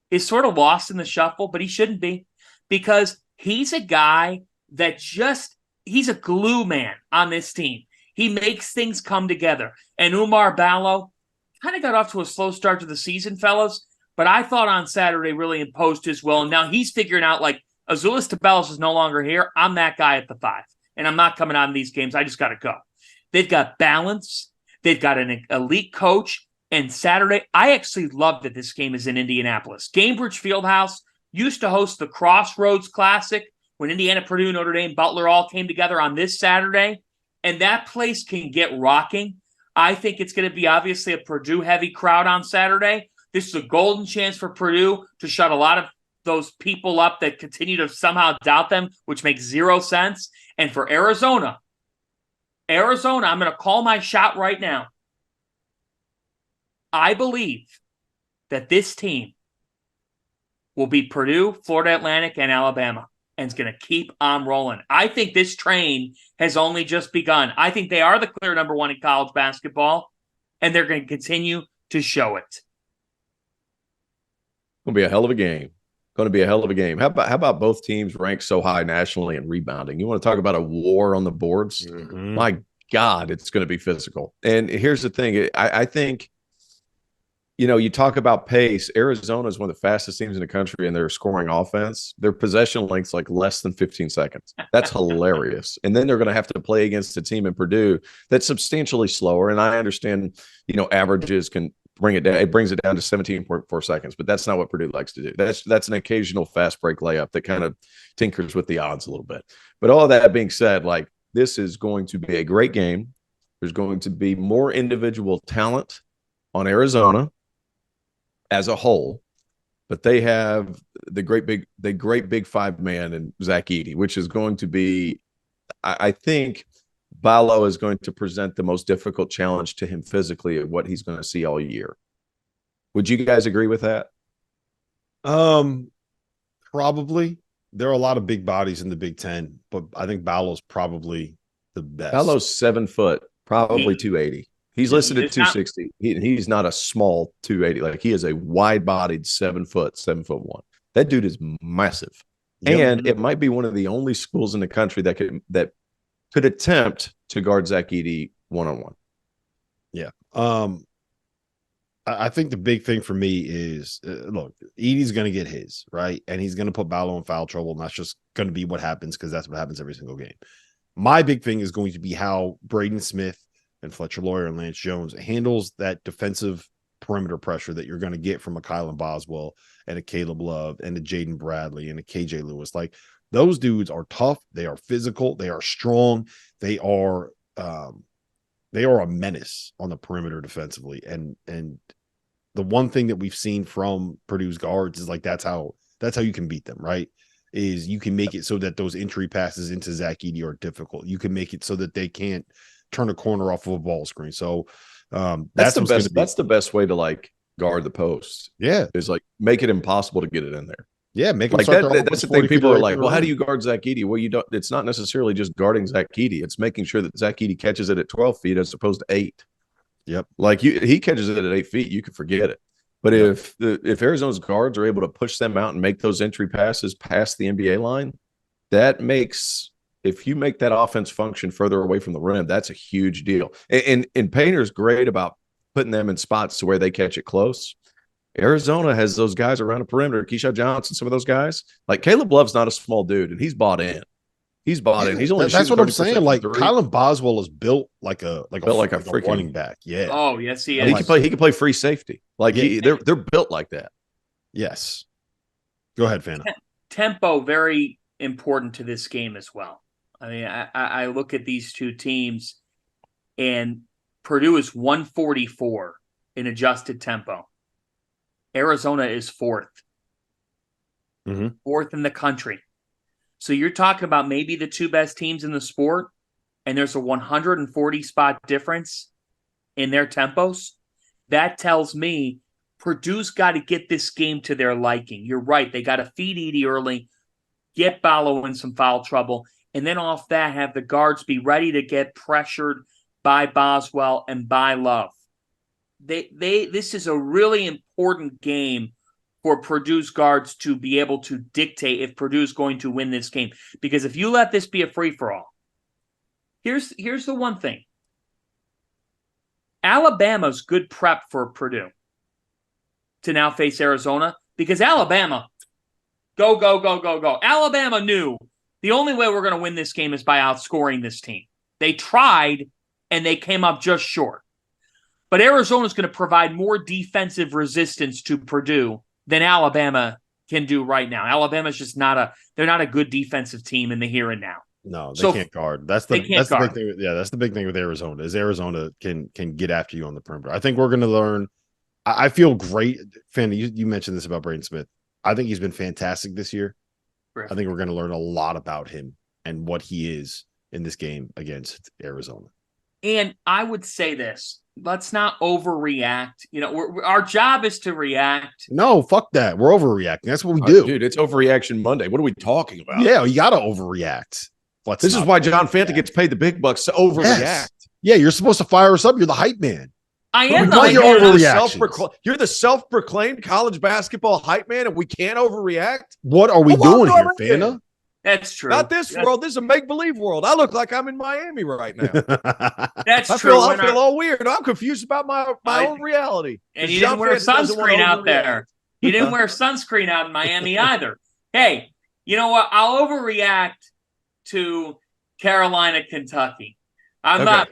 is sort of lost in the shuffle, but he shouldn't be, because he's a guy that he's a glue man on this team. He makes things come together. And Umar Ballo kind of got off to a slow start to the season, fellas, but I thought on Saturday really imposed his will. And now he's figuring out, like, Azuolas Tubelis is no longer here. I'm that guy at the 5, and I'm not coming out in these games. I just got to go. They've got balance. They've got an elite coach. And Saturday, I actually love that this game is in Indianapolis. Gainbridge Fieldhouse used to host the Crossroads Classic when Indiana, Purdue, Notre Dame, Butler all came together on this Saturday. And that place can get rocking. I think it's going to be obviously a Purdue-heavy crowd on Saturday. This is a golden chance for Purdue to shut a lot of those people up that continue to somehow doubt them, which makes zero sense. And for Arizona, I'm going to call my shot right now. I believe that this team will beat Purdue, Florida Atlantic, and Alabama, and it's going to keep on rolling. I think this train has only just begun. I think they are the clear number one in college basketball, and they're going to continue to show it. It'll be a hell of a game. Going to be a hell of a game. How about both teams ranked so high nationally in rebounding? You want to talk about a war on the boards? Mhm. My God, it's going to be physical. And here's the thing. I think, you talk about pace. Arizona is one of the fastest teams in the country, and they're scoring offense. Their possession length's like less than 15 seconds. That's hilarious. And then they're going to have to play against a team in Purdue that's substantially slower. And I understand, averages can bring it down. It brings it down to 17.4 seconds, but that's not what Purdue likes to do. That's an occasional fast break layup that kind of tinkers with the odds a little bit. But all of that being said, like, this is going to be a great game. There's going to be more individual talent on Arizona as a whole, but they have the great big five man and Zach Edey, which is going to be, I think Ballo is going to present the most difficult challenge to him physically of what he's going to see all year. Would you guys agree with that? Probably. There are a lot of big bodies in the Big Ten, but I think Ballo's probably the best. Ballo's 7 foot, probably 280. He's listed at 260. He's not a small 280. Like, he is a wide-bodied 7 foot, 7'1". That dude is massive. Yep. And it might be one of the only schools in the country that could attempt to guard Zach Edey one-on-one. Yeah. I think the big thing for me is, look, Edey's going to get his, right? And he's going to put Ballo in foul trouble, and that's just going to be what happens, because that's what happens every single game. My big thing is going to be how Braden Smith and Fletcher Lawyer and Lance Jones handles that defensive perimeter pressure that you're going to get from a Kylan Boswell and a Caleb Love and a Jaden Bradley and a KJ Lewis. Like, those dudes are tough. They are physical. They are strong. They are a menace on the perimeter defensively. And the one thing that we've seen from Purdue's guards is, like, that's how you can beat them, right? Is you can make it so that those entry passes into Zach Edey are difficult. You can make it so that they can't turn a corner off of a ball screen. So that's the best. That's the best way to, like, guard the post. Yeah, is, like, make it impossible to get it in there. Yeah, make them like start that. That's the thing. People are like, "Well, how do you guard Zach Edey?" Well, you don't. It's not necessarily just guarding Zach Edey. It's making sure that Zach Edey catches it at 12 feet as opposed to 8. Yep. Like, he catches it at 8 feet, you can forget it. But if Arizona's guards are able to push them out and make those entry passes past the NBA line, that makes, if you make that offense function further away from the rim, that's a huge deal. And Painter's great about putting them in spots to where they catch it close. Arizona has those guys around the perimeter, Keyshawn Johnson, some of those guys. Like, Caleb Love's not a small dude, and he's bought in. He's bought in. He's only that's what I'm saying. Like, three. Kylan Boswell is built like a freaking running back. Yeah. Oh, yes, he And is. he can play free safety. Like, they're built like that. Yes. Go ahead, Fana. Tempo, very important to this game as well. I mean, I look at these two teams, and Purdue is 144 in adjusted tempo. Arizona is fourth. Mm-hmm. Fourth in the country. So you're talking about maybe the two best teams in the sport, and there's a 140 spot difference in their tempos. That tells me Purdue's got to get this game to their liking. You're right. They got to feed Edey early, get Ballo in some foul trouble, and then off that have the guards be ready to get pressured by Boswell and by Love. This is a really important game for Purdue's guards to be able to dictate if Purdue's going to win this game. Because if you let this be a free-for-all, here's the one thing. Alabama's good prep for Purdue to now face Arizona, because Alabama, go. Alabama knew the only way we're going to win this game is by outscoring this team. They tried, and they came up just short. But Arizona's going to provide more defensive resistance to Purdue than Alabama can do right now. Alabama's just they're not a good defensive team in the here and now. No, they can't guard. That's the big thing. Yeah, that's the big thing with Arizona, is Arizona can get after you on the perimeter. I think we're going to learn. I feel great. Fanny, you mentioned this about Braden Smith. I think he's been fantastic this year. Right. I think we're going to learn a lot about him and what he is in this game against Arizona. And I would say this. Let's not overreact. Our job is to react. No, fuck that. We're overreacting. That's what we do. Dude, it's Overreaction Monday. What are we talking about? Yeah, you got to overreact. This is why John Fanta gets paid the big bucks to overreact. Yes. Yeah, you're supposed to fire us up. You're the hype man. I am Well, the You're the self-proclaimed college basketball hype man, and we can't overreact. What are we doing here, Fana? That's true. Not this world. This is a make-believe world. I look like I'm in Miami right now. That's true. I feel all weird. I'm confused about my own reality. And you didn't wear sunscreen out there. You didn't wear sunscreen out in Miami either. Hey, you know what? I'll overreact to Carolina, Kentucky. I'm not,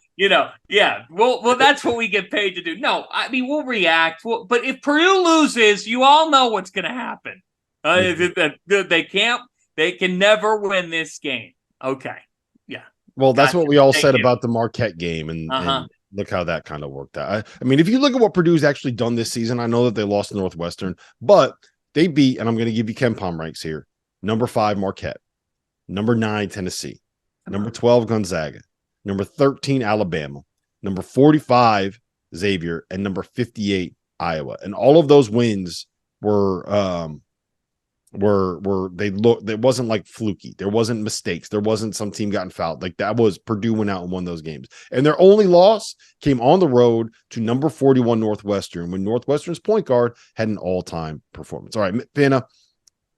well, that's what we get paid to do. No, I mean, we'll react. But if Purdue loses, you all know what's going to happen. They can never win this game. Okay. Yeah. Well, that's what we all said about the Marquette game, and look how that kind of worked out. I mean, if you look at what Purdue's actually done this season, I know that they lost to Northwestern, but they beat, and I'm going to give you KenPom ranks here, number 5 Marquette, number 9 Tennessee, number 12 Gonzaga, number 13 Alabama, number 45 Xavier, and number 58 Iowa. And all of those wins were it wasn't like fluky. There wasn't mistakes. There wasn't some team gotten fouled. Like, that was Purdue went out and won those games. And their only loss came on the road to number 41 Northwestern, when Northwestern's point guard had an all-time performance. All right, Fana,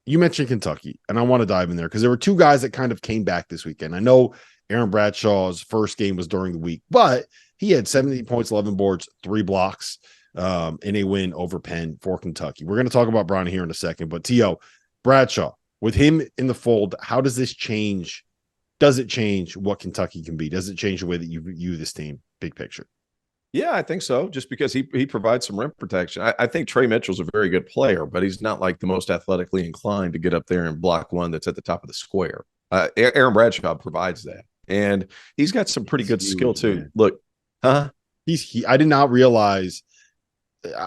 you mentioned Kentucky, and I want to dive in there because there were two guys that kind of came back this weekend. I know Aaron Bradshaw's first game was during the week, but he had 17 points, 11 boards, 3 blocks in a win over Penn for Kentucky. We're going to talk about Bronny here in a second, but T.O., Bradshaw, with him in the fold, how does this change? Does it change what Kentucky can be? Does it change the way that you view this team, big picture? Yeah, I think so, just because he provides some rim protection. I think Trey Mitchell's a very good player, but he's not like the most athletically inclined to get up there and block one that's at the top of the square. Aaron Bradshaw provides that, and he's got some pretty good skill too. Man. Look, I did not realize.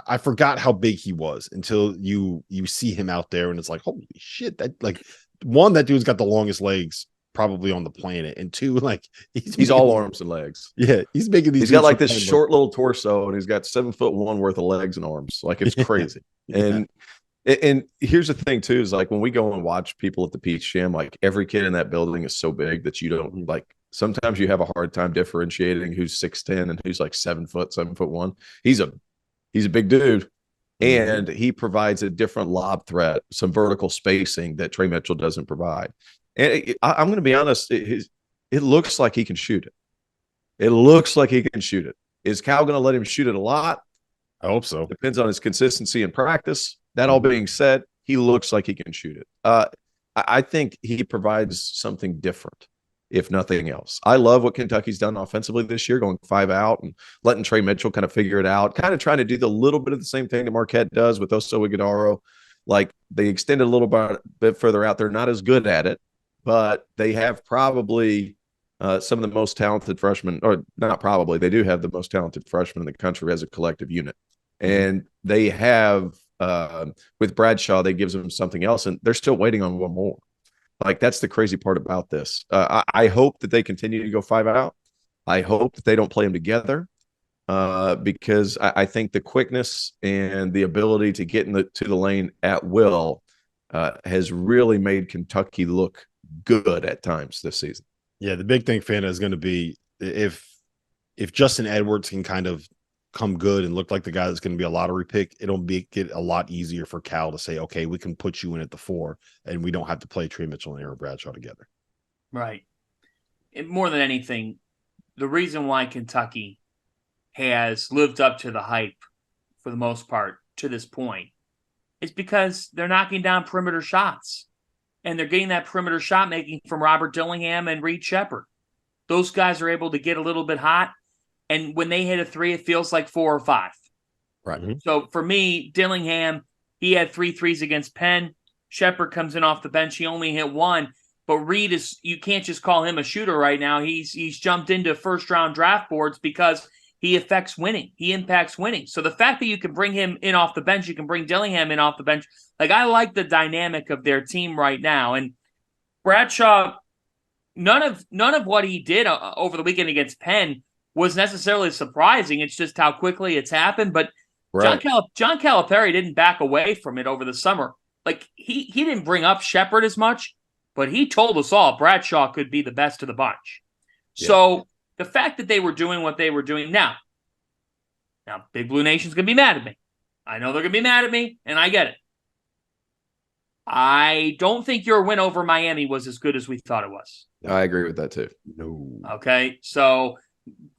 I forgot how big he was until you see him out there, and it's like, holy shit! That, like, one, that dude's got the longest legs probably on the planet, and two, like, he's all arms and legs. Yeah, he's making these. He's got like this short little torso, and he's got 7'1" worth of legs and arms. Like, it's crazy. Yeah. And here's the thing too, is like when we go and watch people at the Peach Jam, like every kid in that building is so big that you don't like. Sometimes you have a hard time differentiating who's 6'10" and who's like 7 foot, 7'1". He's a big dude, and he provides a different lob threat, some vertical spacing that Trey Mitchell doesn't provide. And I'm going to be honest, it looks like he can shoot it. It looks like he can shoot it. Is Cal going to let him shoot it a lot? I hope so. Depends on his consistency in practice. That all being said, he looks like he can shoot it. I think he provides something different, if nothing else. I love what Kentucky's done offensively this year, going 5 out and letting Trey Mitchell kind of figure it out, kind of trying to do the little bit of the same thing that Marquette does with Oso Ighodaro. Like, they extended a little bit further out. They're not as good at it, but they have probably some of the most talented freshmen, or not probably, they do have the most talented freshmen in the country as a collective unit. And they have, with Bradshaw, they gives them something else, and they're still waiting on one more. Like, that's the crazy part about this. I hope that they continue to go 5 out. I hope that they don't play them together because I think the quickness and the ability to get to the lane at will has really made Kentucky look good at times this season. Yeah, the big thing, Fana, is going to be if Justin Edwards can kind of come good and look like the guy that's going to be a lottery pick, it'll make it a lot easier for Cal to say, okay, we can put you in at the 4, and we don't have to play Trey Mitchell and Aaron Bradshaw together. Right. And more than anything, the reason why Kentucky has lived up to the hype for the most part to this point is because they're knocking down perimeter shots, and they're getting that perimeter shot making from Robert Dillingham and Reed Sheppard. Those guys are able to get a little bit hot, and when they hit a 3, it feels like 4 or 5. Right. Mm-hmm. So for me, Dillingham, he had 3 threes against Penn. Sheppard comes in off the bench. He only hit 1. But Reed you can't just call him a shooter right now. He's jumped into first-round draft boards because he affects winning. He impacts winning. So the fact that you can bring him in off the bench, you can bring Dillingham in off the bench. Like, I like the dynamic of their team right now. And Bradshaw, none of what he did over the weekend against Penn was necessarily surprising. It's just how quickly it's happened. But right. John Calipari didn't back away from it over the summer. Like, he didn't bring up Sheppard as much, but he told us all Bradshaw could be the best of the bunch. Yeah. So the fact that they were doing what they were doing now, Now, Big Blue Nation's going to be mad at me. I know they're going to be mad at me, and I get it. I don't think your win over Miami was as good as we thought it was. I agree with that too. No. Okay, so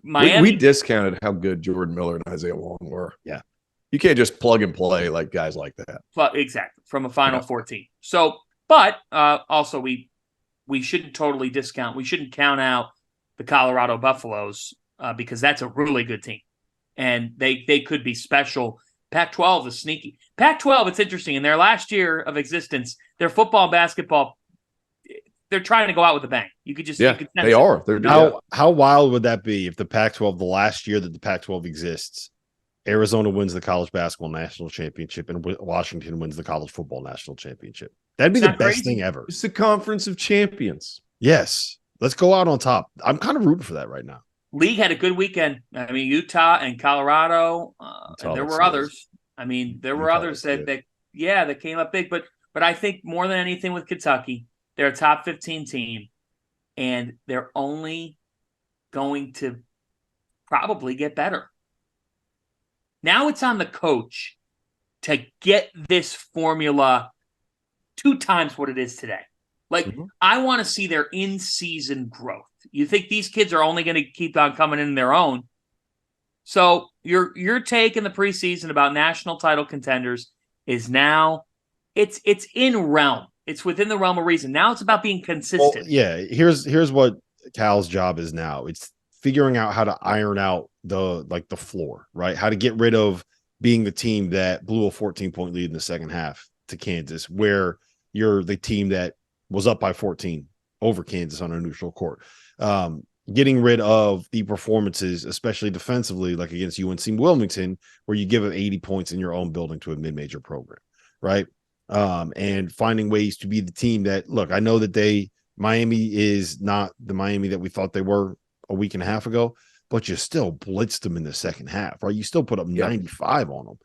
Miami. We discounted how good Jordan Miller and Isaiah Wong were. Yeah. You can't just plug and play like guys like that. Exactly, from a Final 14. So, but also we shouldn't totally discount. We shouldn't count out the Colorado Buffaloes because that's a really good team. And they could be special. Pac-12 is sneaky. Pac-12, it's interesting. In their last year of existence, their football and basketball, they're trying to go out with a bang. You could just they are. They're how wild would that be if the Pac-12, the last year that the Pac-12 exists, Arizona wins the college basketball national championship and Washington wins the college football national championship? That'd be the best thing ever. It's the conference of champions. Yes. Let's go out on top. I'm kind of rooting for that right now. League had a good weekend. I mean, Utah and Colorado, and there were others. I mean, there were others that came up big. But I think more than anything with Kentucky, they're a top 15 team, and they're only going to probably get better. Now it's on the coach to get this formula 2 times what it is today. I want to see their in-season growth. You think these kids are only going to keep on coming in their own? So your take in the preseason about national title contenders is now it's in realm. It's within the realm of reason. Now it's about being consistent. Well, here's what Cal's job is now. It's figuring out how to iron out the floor, right? How to get rid of being the team that blew a 14-point lead in the second half to Kansas, where you're the team that was up by 14 over Kansas on a neutral court. Getting rid of the performances, especially defensively, like against UNC Wilmington, where you give up 80 points in your own building to a mid-major program, right? And finding ways to be the team that, look, I know that Miami is not the Miami that we thought they were a week and a half ago, but you still blitzed them in the second half, right? You still put up 95 on them.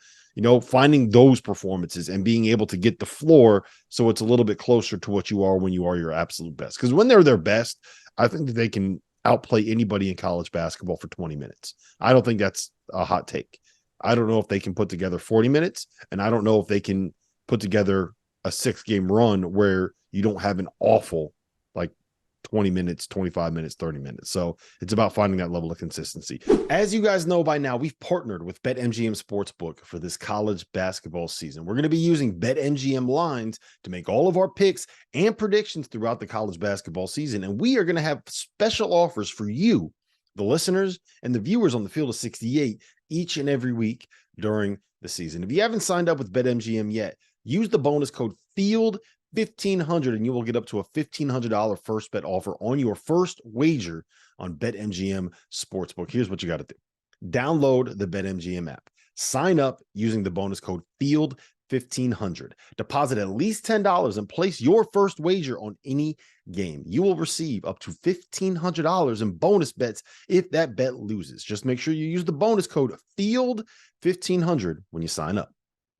Finding those performances and being able to get the floor so it's a little bit closer to what you are when you are your absolute best. Because when they're their best, I think that they can outplay anybody in college basketball for 20 minutes. I don't think that's a hot take. I don't know if they can put together 40 minutes, and I don't know if they can put together a 6-game run where you don't have an awful 20 minutes, 25 minutes, 30 minutes. So it's about finding that level of consistency. As you guys know by now, we've partnered with BetMGM Sportsbook for this college basketball season. We're going to be using BetMGM lines to make all of our picks and predictions throughout the college basketball season. And we are going to have special offers for you, the listeners and the viewers on the Field of 68 each and every week during the season. If you haven't signed up with BetMGM yet, use the bonus code FIELD1500 and you will get up to a $1,500 first bet offer on your first wager on BetMGM Sportsbook. Here's what you got to do. Download the BetMGM app. Sign up using the bonus code FIELD1500. Deposit at least $10 and place your first wager on any game. You will receive up to $1,500 in bonus bets if that bet loses. Just make sure you use the bonus code FIELD1500 when you sign up.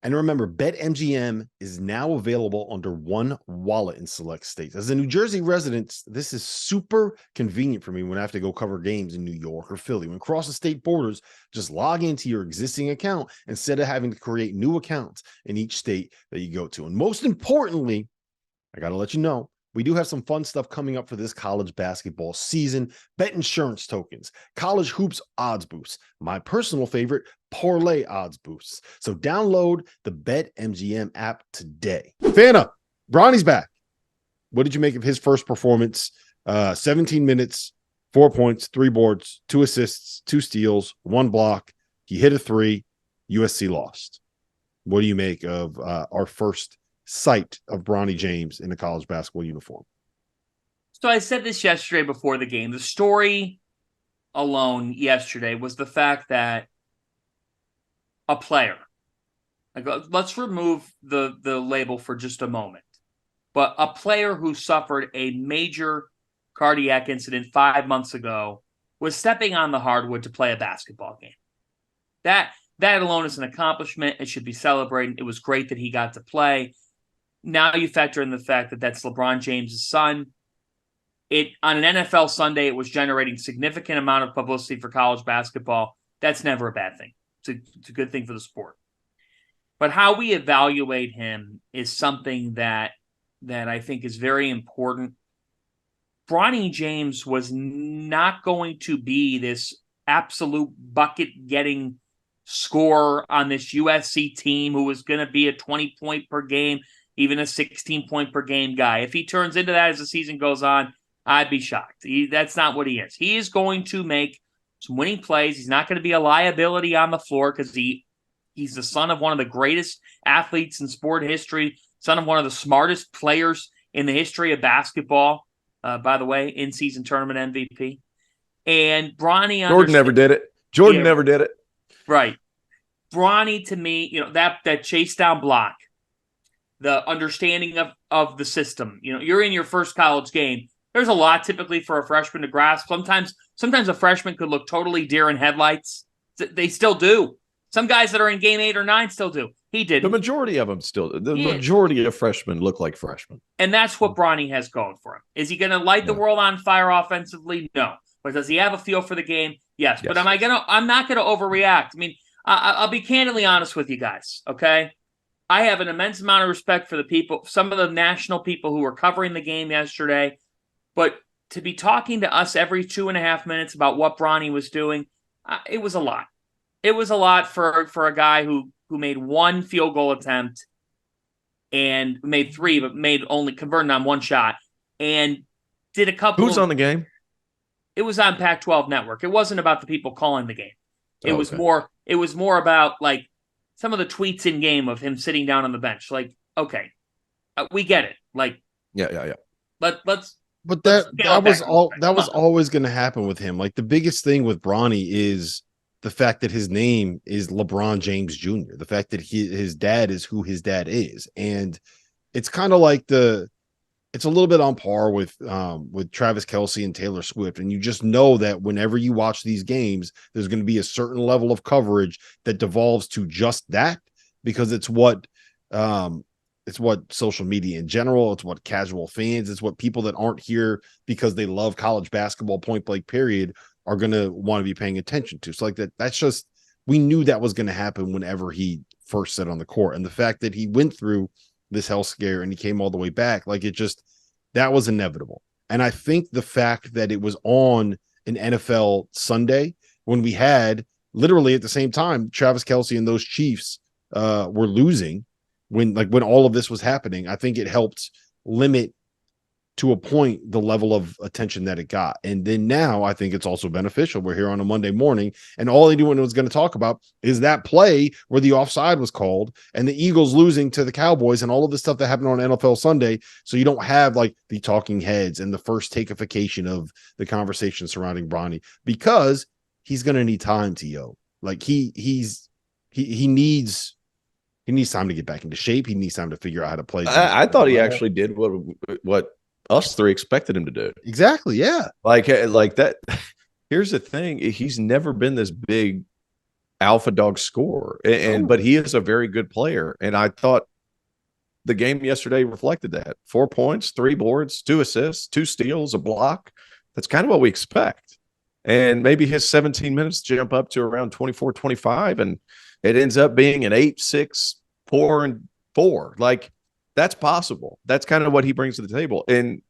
And remember, BetMGM is now available under one wallet in select states. As a New Jersey resident, this is super convenient for me when I have to go cover games in New York or Philly. When crossing state borders, just log into your existing account instead of having to create new accounts in each state that you go to. And most importantly, I got to let you know, we do have some fun stuff coming up for this college basketball season. Bet insurance tokens, college hoops odds boosts, my personal favorite, parlay odds boosts. So download the BetMGM app today. Fana, Bronny's back. What did you make of his first performance? 17 minutes, 4 points, 3 boards, 2 assists, 2 steals, 1 block. He hit a 3. USC lost. What do you make of our first sight of Bronny James in a college basketball uniform? So I said this yesterday before the game. The story alone yesterday was the fact that a player, let's remove the label for just a moment, but a player who suffered a major cardiac incident 5 months ago was stepping on the hardwood to play a basketball game. That alone is an accomplishment. It should be celebrated. It was great that he got to play. Now you factor in the fact that that's LeBron James' son. On an NFL Sunday, it was generating significant amount of publicity for college basketball. That's never a bad thing. It's a good thing for the sport. But how we evaluate him is something that I think is very important. Bronny James was not going to be this absolute bucket-getting scorer on this USC team who was going to be a 20-point per game, even a 16-point per game guy. If he turns into that as the season goes on, I'd be shocked. That's not what he is. He is going to make some winning plays. He's not going to be a liability on the floor because he's the son of one of the greatest athletes in sport history, son of one of the smartest players in the history of basketball. By the way, in-season tournament MVP. And Bronny... Jordan never did it. Jordan never did it. Right. Bronny, to me, that chase down block, the understanding of the system. You're in your first college game. There's a lot typically for a freshman to grasp. Sometimes a freshman could look totally deer in headlights. They still do. Some guys that are in game 8 or 9 still do. He didn't. The majority of them still. The majority of freshmen look like freshmen. And that's what Bronny has going for him. Is he going to light the world on fire offensively? No. But does he have a feel for the game? Yes. But I'm not going to overreact. I mean, I'll be candidly honest with you guys, okay? I have an immense amount of respect for the people, some of the national people who were covering the game yesterday. But to be talking to us every 2.5 minutes about what Bronny was doing, it was a lot. It was a lot for a guy who made one field goal attempt and made 3, but converted on one shot and did a couple. Who's on the game? It was on Pac-12 Network. It wasn't about the people calling the game. It was more about like some of the tweets in game of him sitting down on the bench. Like, okay, we get it. Like, yeah. Let's. But that was always going to happen with him. Like the biggest thing with Bronny is the fact that his name is LeBron James Jr., the fact that his dad is who his dad is. And it's kind of like it's a little bit on par with Travis Kelce and Taylor Swift. And you just know that whenever you watch these games, there's going to be a certain level of coverage that devolves to just that, because it's what social media in general, it's what casual fans, it's what people that aren't here because they love college basketball point blank period are going to want to be paying attention to. So like that's just, we knew that was going to happen whenever he first set on the court. And the fact that he went through this health scare and he came all the way back, like that was inevitable. And I think the fact that it was on an NFL Sunday when we had literally at the same time, Travis Kelce and those Chiefs were losing when all of this was happening, I think it helped limit to a point the level of attention that it got. And then now I think it's also beneficial. We're here on a Monday morning and all anyone was going to talk about is that play where the offside was called and the Eagles losing to the Cowboys and all of the stuff that happened on NFL Sunday. So you don't have like the talking heads and the first takeification of the conversation surrounding Bronny, because he's going to need time to like he needs time to get back into shape. He needs time to figure out how to play. I thought he actually did what us three expected him to do. Exactly. Yeah. Like that. Here's the thing. He's never been this big alpha dog scorer, but he is a very good player. And I thought the game yesterday reflected that. 4 points, 3 boards, 2 assists, 2 steals, a block. That's kind of what we expect. And maybe his 17 minutes jump up to around 24, 25. And it ends up being an 8, 6, 4, and 4. Like, that's possible. That's kind of what he brings to the table. And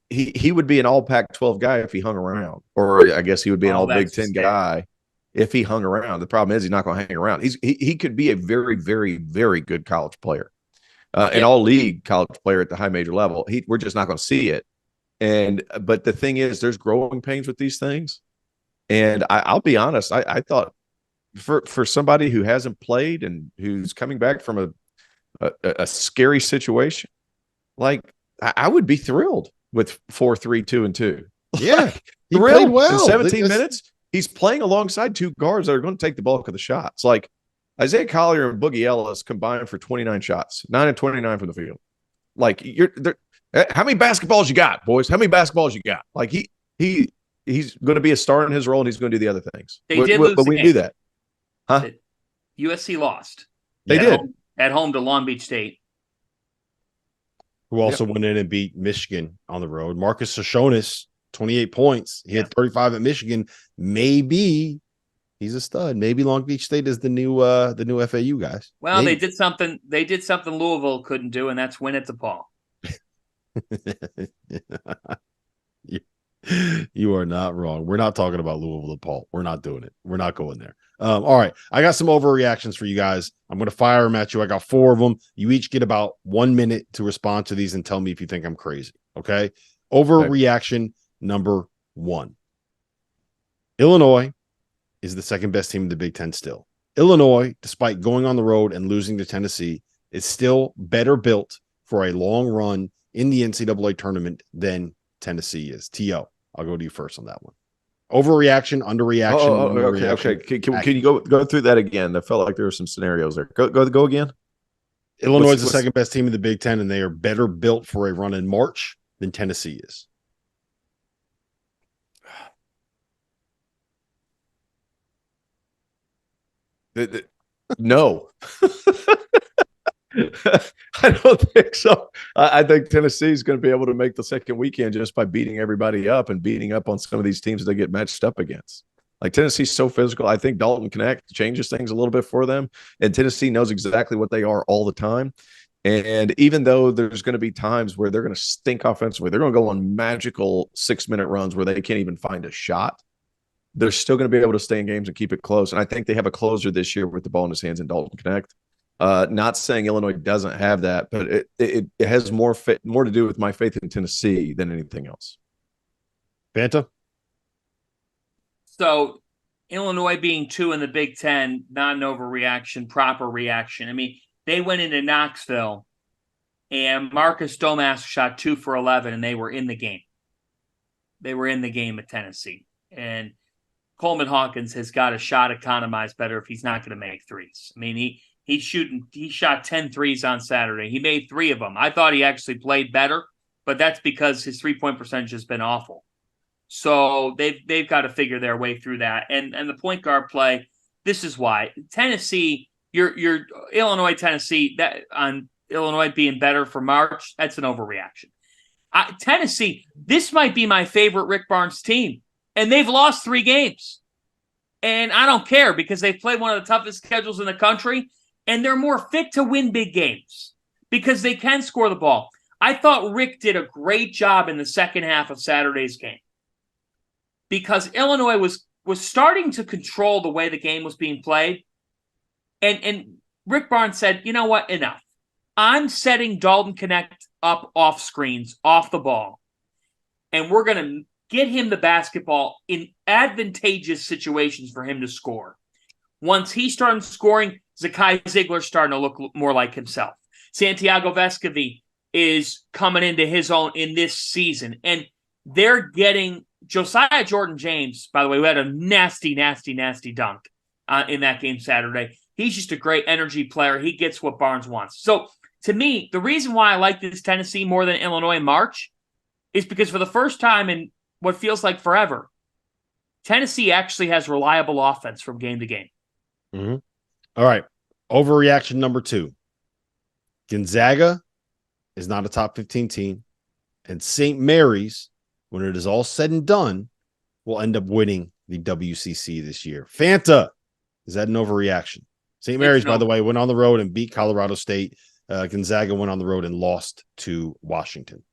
he would be an all Pac-12 guy if he hung around. Or I guess he would be an all Big Ten guy if he hung around. The problem is he's not going to hang around. He could be a very, very, very good college player. An all-league college player at the high major level. We're just not going to see it. But the thing is, there's growing pains with these things. And I'll be honest, I thought for somebody who hasn't played and who's coming back from a scary situation, like I would be thrilled with 4, 3, 2, and 2. Yeah, he thrilled. played well. In 17 minutes, he's playing alongside 2 guards that are going to take the bulk of the shots. Like Isaiah Collier and Boogie Ellis combined for 29 shots, 9 and 29 from the field. Like how many basketballs you got, boys? How many basketballs you got? Like he's going to be a star in his role, and he's going to do the other things. They did lose but the we game. do that, huh? USC lost. They did. At home to Long Beach State. Who also went in and beat Michigan on the road. Marcus Soshonis, 28 points. He had 35 at Michigan. Maybe He's a stud. Maybe Long Beach State is the new FAU guys. Well, Maybe. they did something. They did something Louisville couldn't do, and that's win at DePaul. You are not wrong. We're not talking about Louisville DePaul. We're not doing it. We're not going there. All right. I got some overreactions for you guys. I'm going to fire them at you. I got 4 of them. You each get about 1 minute to respond to these and tell me if you think I'm crazy. Okay. Overreaction number 1. Illinois is the second best team in the Big Ten still. Illinois, despite going on the road and losing to Tennessee, is still better built for a long run in the NCAA tournament than Tennessee is. T.O., I'll go to you first on that one. Overreaction, underreaction. Okay. Can you go through that again? I felt like there were some scenarios there. Go again. Illinois is the second best team in the Big Ten, and they are better built for a run in March than Tennessee is. No. I don't think so. I think Tennessee is going to be able to make the second weekend just by beating everybody up and beating up on some of these teams they get matched up against. Like Tennessee's so physical. I think Dalton Connect changes things a little bit for them, and Tennessee knows exactly what they are all the time. And even though there's going to be times where they're going to stink offensively, they're going to go on magical 6-minute runs where they can't even find a shot. They're still going to be able to stay in games and keep it close. And I think they have a closer this year with the ball in his hands in Dalton Connect. Not saying Illinois doesn't have that, but it has more to do with my faith in Tennessee than anything else. Fanta? So Illinois being 2 in the Big Ten, not an overreaction, proper reaction. I mean, they went into Knoxville, and Marcus Domask shot 2 for 11, and they were in the game. They were in the game at Tennessee. And Coleman Hawkins has got a shot economized better if he's not going to make threes. I mean, he shot 10 threes on Saturday. He made 3 of them. I thought he actually played better, but that's because his 3-point percentage has been awful. So they've got to figure their way through that. And the point guard play, this is why. Tennessee, your Illinois, Tennessee, that on Illinois being better for March, that's an overreaction. Tennessee, this might be my favorite Rick Barnes team. And they've lost 3 games. And I don't care because they've played one of the toughest schedules in the country, and they're more fit to win big games because they can score the ball. I thought Rick did a great job in the second half of Saturday's game because Illinois was starting to control the way the game was being played. And Rick Barnes said, you know what, enough. I'm setting Dalton Connect up off screens, off the ball, and we're going to get him the basketball in advantageous situations for him to score. Once he started scoring, Zakai Ziegler's starting to look more like himself. Santiago Vescovi is coming into his own in this season. And they're getting Josiah Jordan-James, by the way, who had a nasty, nasty, nasty dunk in that game Saturday. He's just a great energy player. He gets what Barnes wants. So, to me, the reason why I like this Tennessee more than Illinois in March is because for the first time in what feels like forever, Tennessee actually has reliable offense from game to game. Mm-hmm. All right. Overreaction number 2. Gonzaga is not a top 15 team, and St. Mary's, when it is all said and done, will end up winning the WCC this year. Fanta, is that an overreaction? St. Mary's, by the way, went on the road and beat Colorado State. Gonzaga went on the road and lost to Washington.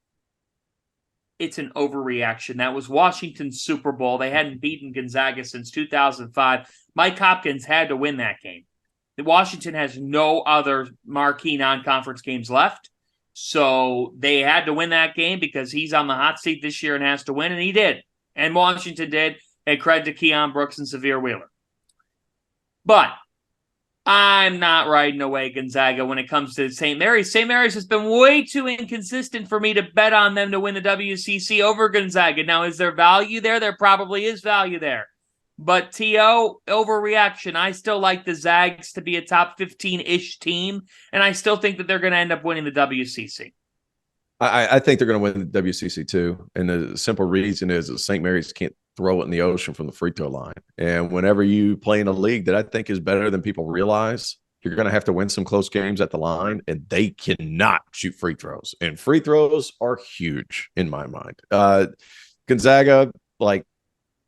It's an overreaction. That was Washington's Super Bowl. They hadn't beaten Gonzaga since 2005. Mike Hopkins had to win that game. Washington has no other marquee non-conference games left. So they had to win that game because he's on the hot seat this year and has to win, and he did. And Washington did. And credit to Keon Brooks and Severe Wheeler. But I'm not riding away Gonzaga when it comes to St. Mary's. St. Mary's has been way too inconsistent for me to bet on them to win the WCC over Gonzaga. Now, is there value there? There probably is value there. But T.O., overreaction. I still like the Zags to be a top 15-ish team, and I still think that they're going to end up winning the WCC. I think they're going to win the WCC too. And the simple reason is that St. Mary's can't throw it in the ocean from the free throw line. And whenever you play in a league that I think is better than people realize, you're going to have to win some close games at the line, and they cannot shoot free throws. And free throws are huge in my mind. Gonzaga, like,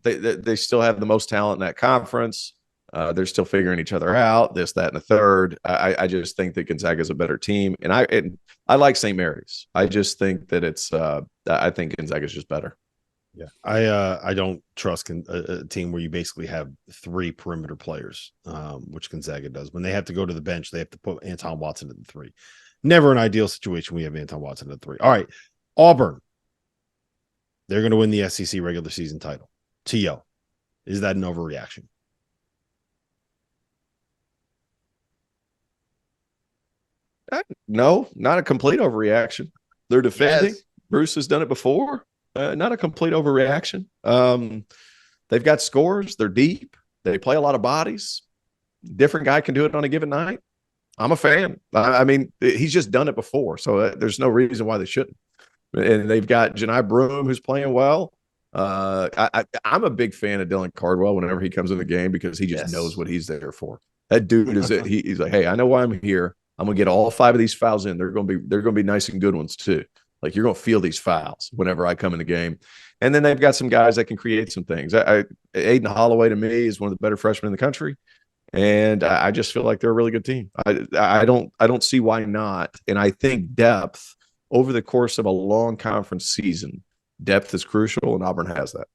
they still have the most talent in that conference. They're still figuring each other out, this, that, and the third. I just think that Gonzaga is a better team. And I like St. Mary's. I just think that I think Gonzaga is just better. Yeah, I don't trust a team where you basically have 3 perimeter players, which Gonzaga does. When they have to go to the bench, they have to put Anton Watson at the 3. Never an ideal situation. We have Anton Watson at the 3. All right, Auburn. They're going to win the SEC regular season title. T.O., is that an overreaction? No, not a complete overreaction. They're defending. Yes. Bruce has done it before. Not a complete overreaction. They've got scores. They're deep. They play a lot of bodies. Different guy can do it on a given night. I'm a fan. I mean, he's just done it before, so there's no reason why they shouldn't. And they've got Janai Broome, who's playing well. I'm a big fan of Dylan Cardwell whenever he comes in the game because he just knows what he's there for. That dude is he's like, hey, I know why I'm here. I'm gonna get all 5 of ththese fouls in. They're gonna be nice and good ones too. Like, you're gonna feel these fouls whenever I come in the game. And then they've got some guys that can create some things. Aiden Holloway to me is one of the better freshmen in the country, and I just feel like they're a really good team. I don't see why not. And I think depth over the course of a long conference season, depth is crucial, and Auburn has that.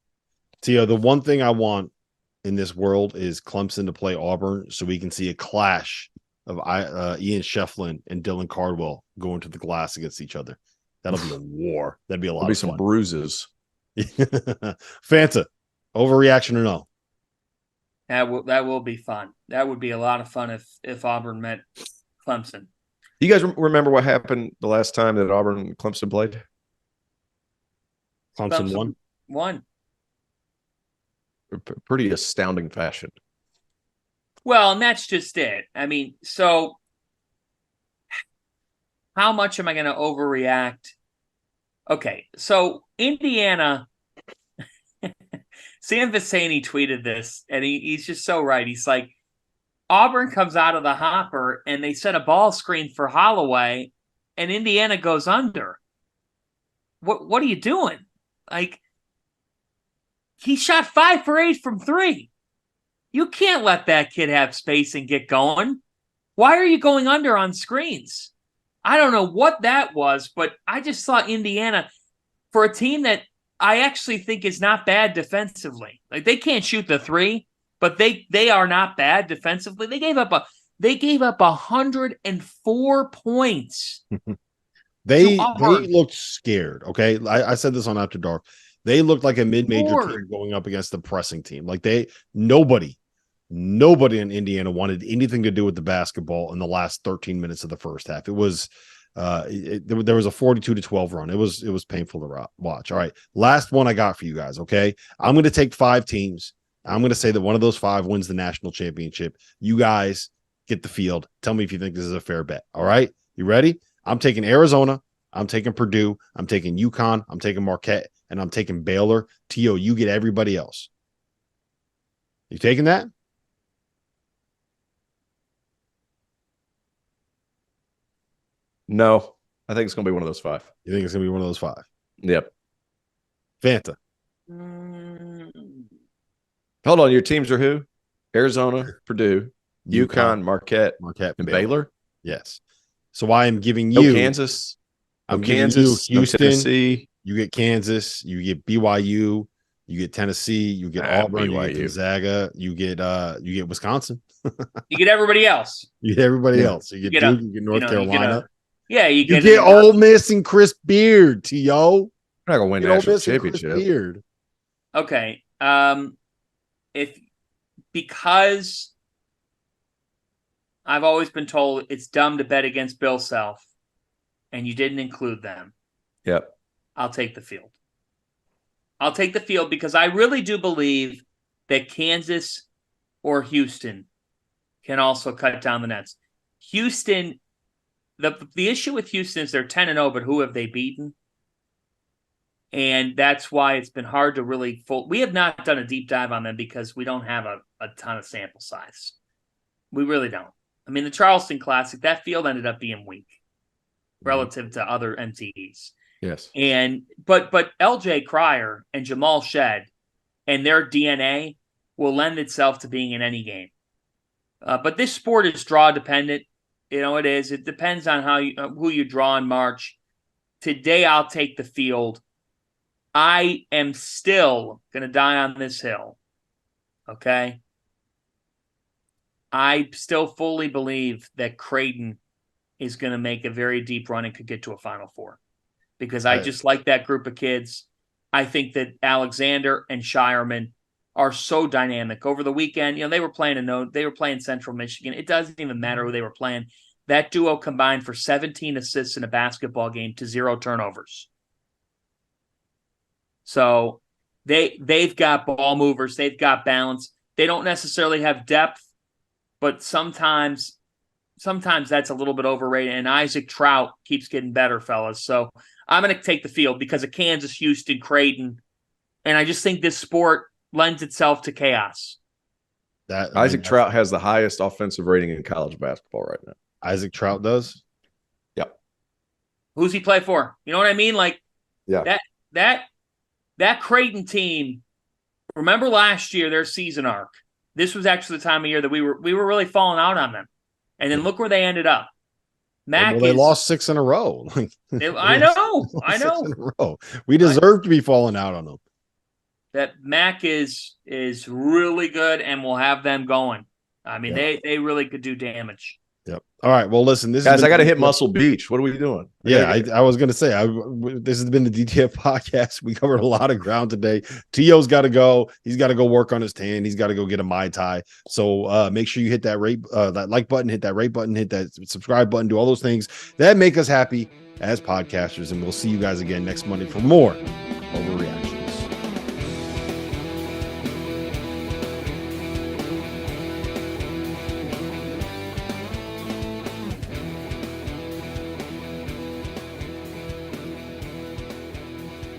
Tio, the one thing I want in this world is Clemson to play Auburn so we can see a clash of Ian Shefflin and Dylan Cardwell going to the glass against each other. That'll be a war. That'd be a lot of fun. Some bruises. Fanta, overreaction or no? That will be fun. That would be a lot of fun if Auburn met Clemson. You guys remember what happened the last time that Auburn and Clemson played? Clemson won. Pretty astounding fashion. Well, and that's just it. I mean, so how much am I going to overreact? Okay, so Indiana, Sam Vecenie tweeted this, and he's just so right. He's like, Auburn comes out of the hopper, and they set a ball screen for Holloway, and Indiana goes under. What are you doing? Like, he shot 5 for 8 from 3. You can't let that kid have space and get going. Why are you going under on screens? I don't know what that was, but I just saw Indiana, for a team that I actually think is not bad defensively. Like, they can't shoot the 3, but they are not bad defensively. They gave up 104 points. They looked scared. Okay, I said this on After Dark. They looked like a mid-major team going up against the pressing team. Like, nobody in Indiana wanted anything to do with the basketball in the last 13 minutes of the first half. It was there was a 42-12 run. It was painful to watch. All right, last one I got for you guys. Okay, I'm going to take 5 teams. I'm going to say that one of those 5 wins the national championship. You guys get the field. Tell me if you think this is a fair bet. All right, you ready? I'm taking Arizona. I'm taking Purdue. I'm taking UConn. I'm taking Marquette, and I'm taking Baylor. T.O., you get everybody else. You taking that? No, I think it's going to be one of those 5. You think it's going to be one of those 5? Yep. Fanta. Hold on. Your teams are who? Arizona, Purdue, UConn, Marquette, and Baylor? Yes. So I am giving you Kansas. I'm Kansas, giving you Houston. Tennessee. You get Kansas. You get BYU. You get Tennessee. You get Auburn. You get Gonzaga. You get Wisconsin. You get everybody else. You get everybody else. You get Duke. You get North Carolina. You get Ole Miss and Chris Beard, T.O. We're not gonna win national championship. Okay. Because I've always been told it's dumb to bet against Bill Self, and you didn't include them. Yep. I'll take the field. I'll take the field because I really do believe that Kansas or Houston can also cut down the nets. Houston, the issue with Houston is they're 10-0, but who have they beaten? And that's why it's been hard to really we have not done a deep dive on them because we don't have a ton of sample size. We really don't. I mean, the Charleston Classic, that field ended up being weak relative to other MTEs. Yes. But LJ Cryer and Jamal Shed and their DNA will lend itself to being in any game. But this sport is draw dependent. It is. It depends on who you draw in March. Today, I'll take the field. I am still going to die on this hill. Okay? I still fully believe that Creighton is going to make a very deep run and could get to a Final Four because I just like that group of kids. I think that Alexander and Shireman are so dynamic. Over the weekend, they were playing Central Michigan. It doesn't even matter who they were playing. That duo combined for 17 assists in a basketball game to 0 turnovers. So they've got ball movers. They've got balance. They don't necessarily have depth, but sometimes that's a little bit overrated. And Isaac Trout keeps getting better, fellas. So I'm going to take the field because of Kansas, Houston, Creighton. And I just think this sport lends itself to chaos. Isaac Trout has the highest offensive rating in college basketball right now. Isaac Trout does? Yep. Who's he play for? You know what I mean? Like, yeah. That Creighton team, remember last year, their season arc. This was actually the time of year that we were really falling out on them. And then look where they ended up. They lost 6 in a row. I know. 6 in a row. We deserve to be falling out on them. That Mac is really good and will have them going. I mean, they really could do damage. Yep. All right. Well, listen, guys, I got to hit Muscle Beach. What are we doing? I was going to say, this has been the DTF podcast. We covered a lot of ground today. Tio's got to go. He's got to go work on his tan. He's got to go get a Mai Tai. So make sure you hit that that like button, hit that rate button, hit that subscribe button, do all those things that make us happy as podcasters. And we'll see you guys again next Monday for more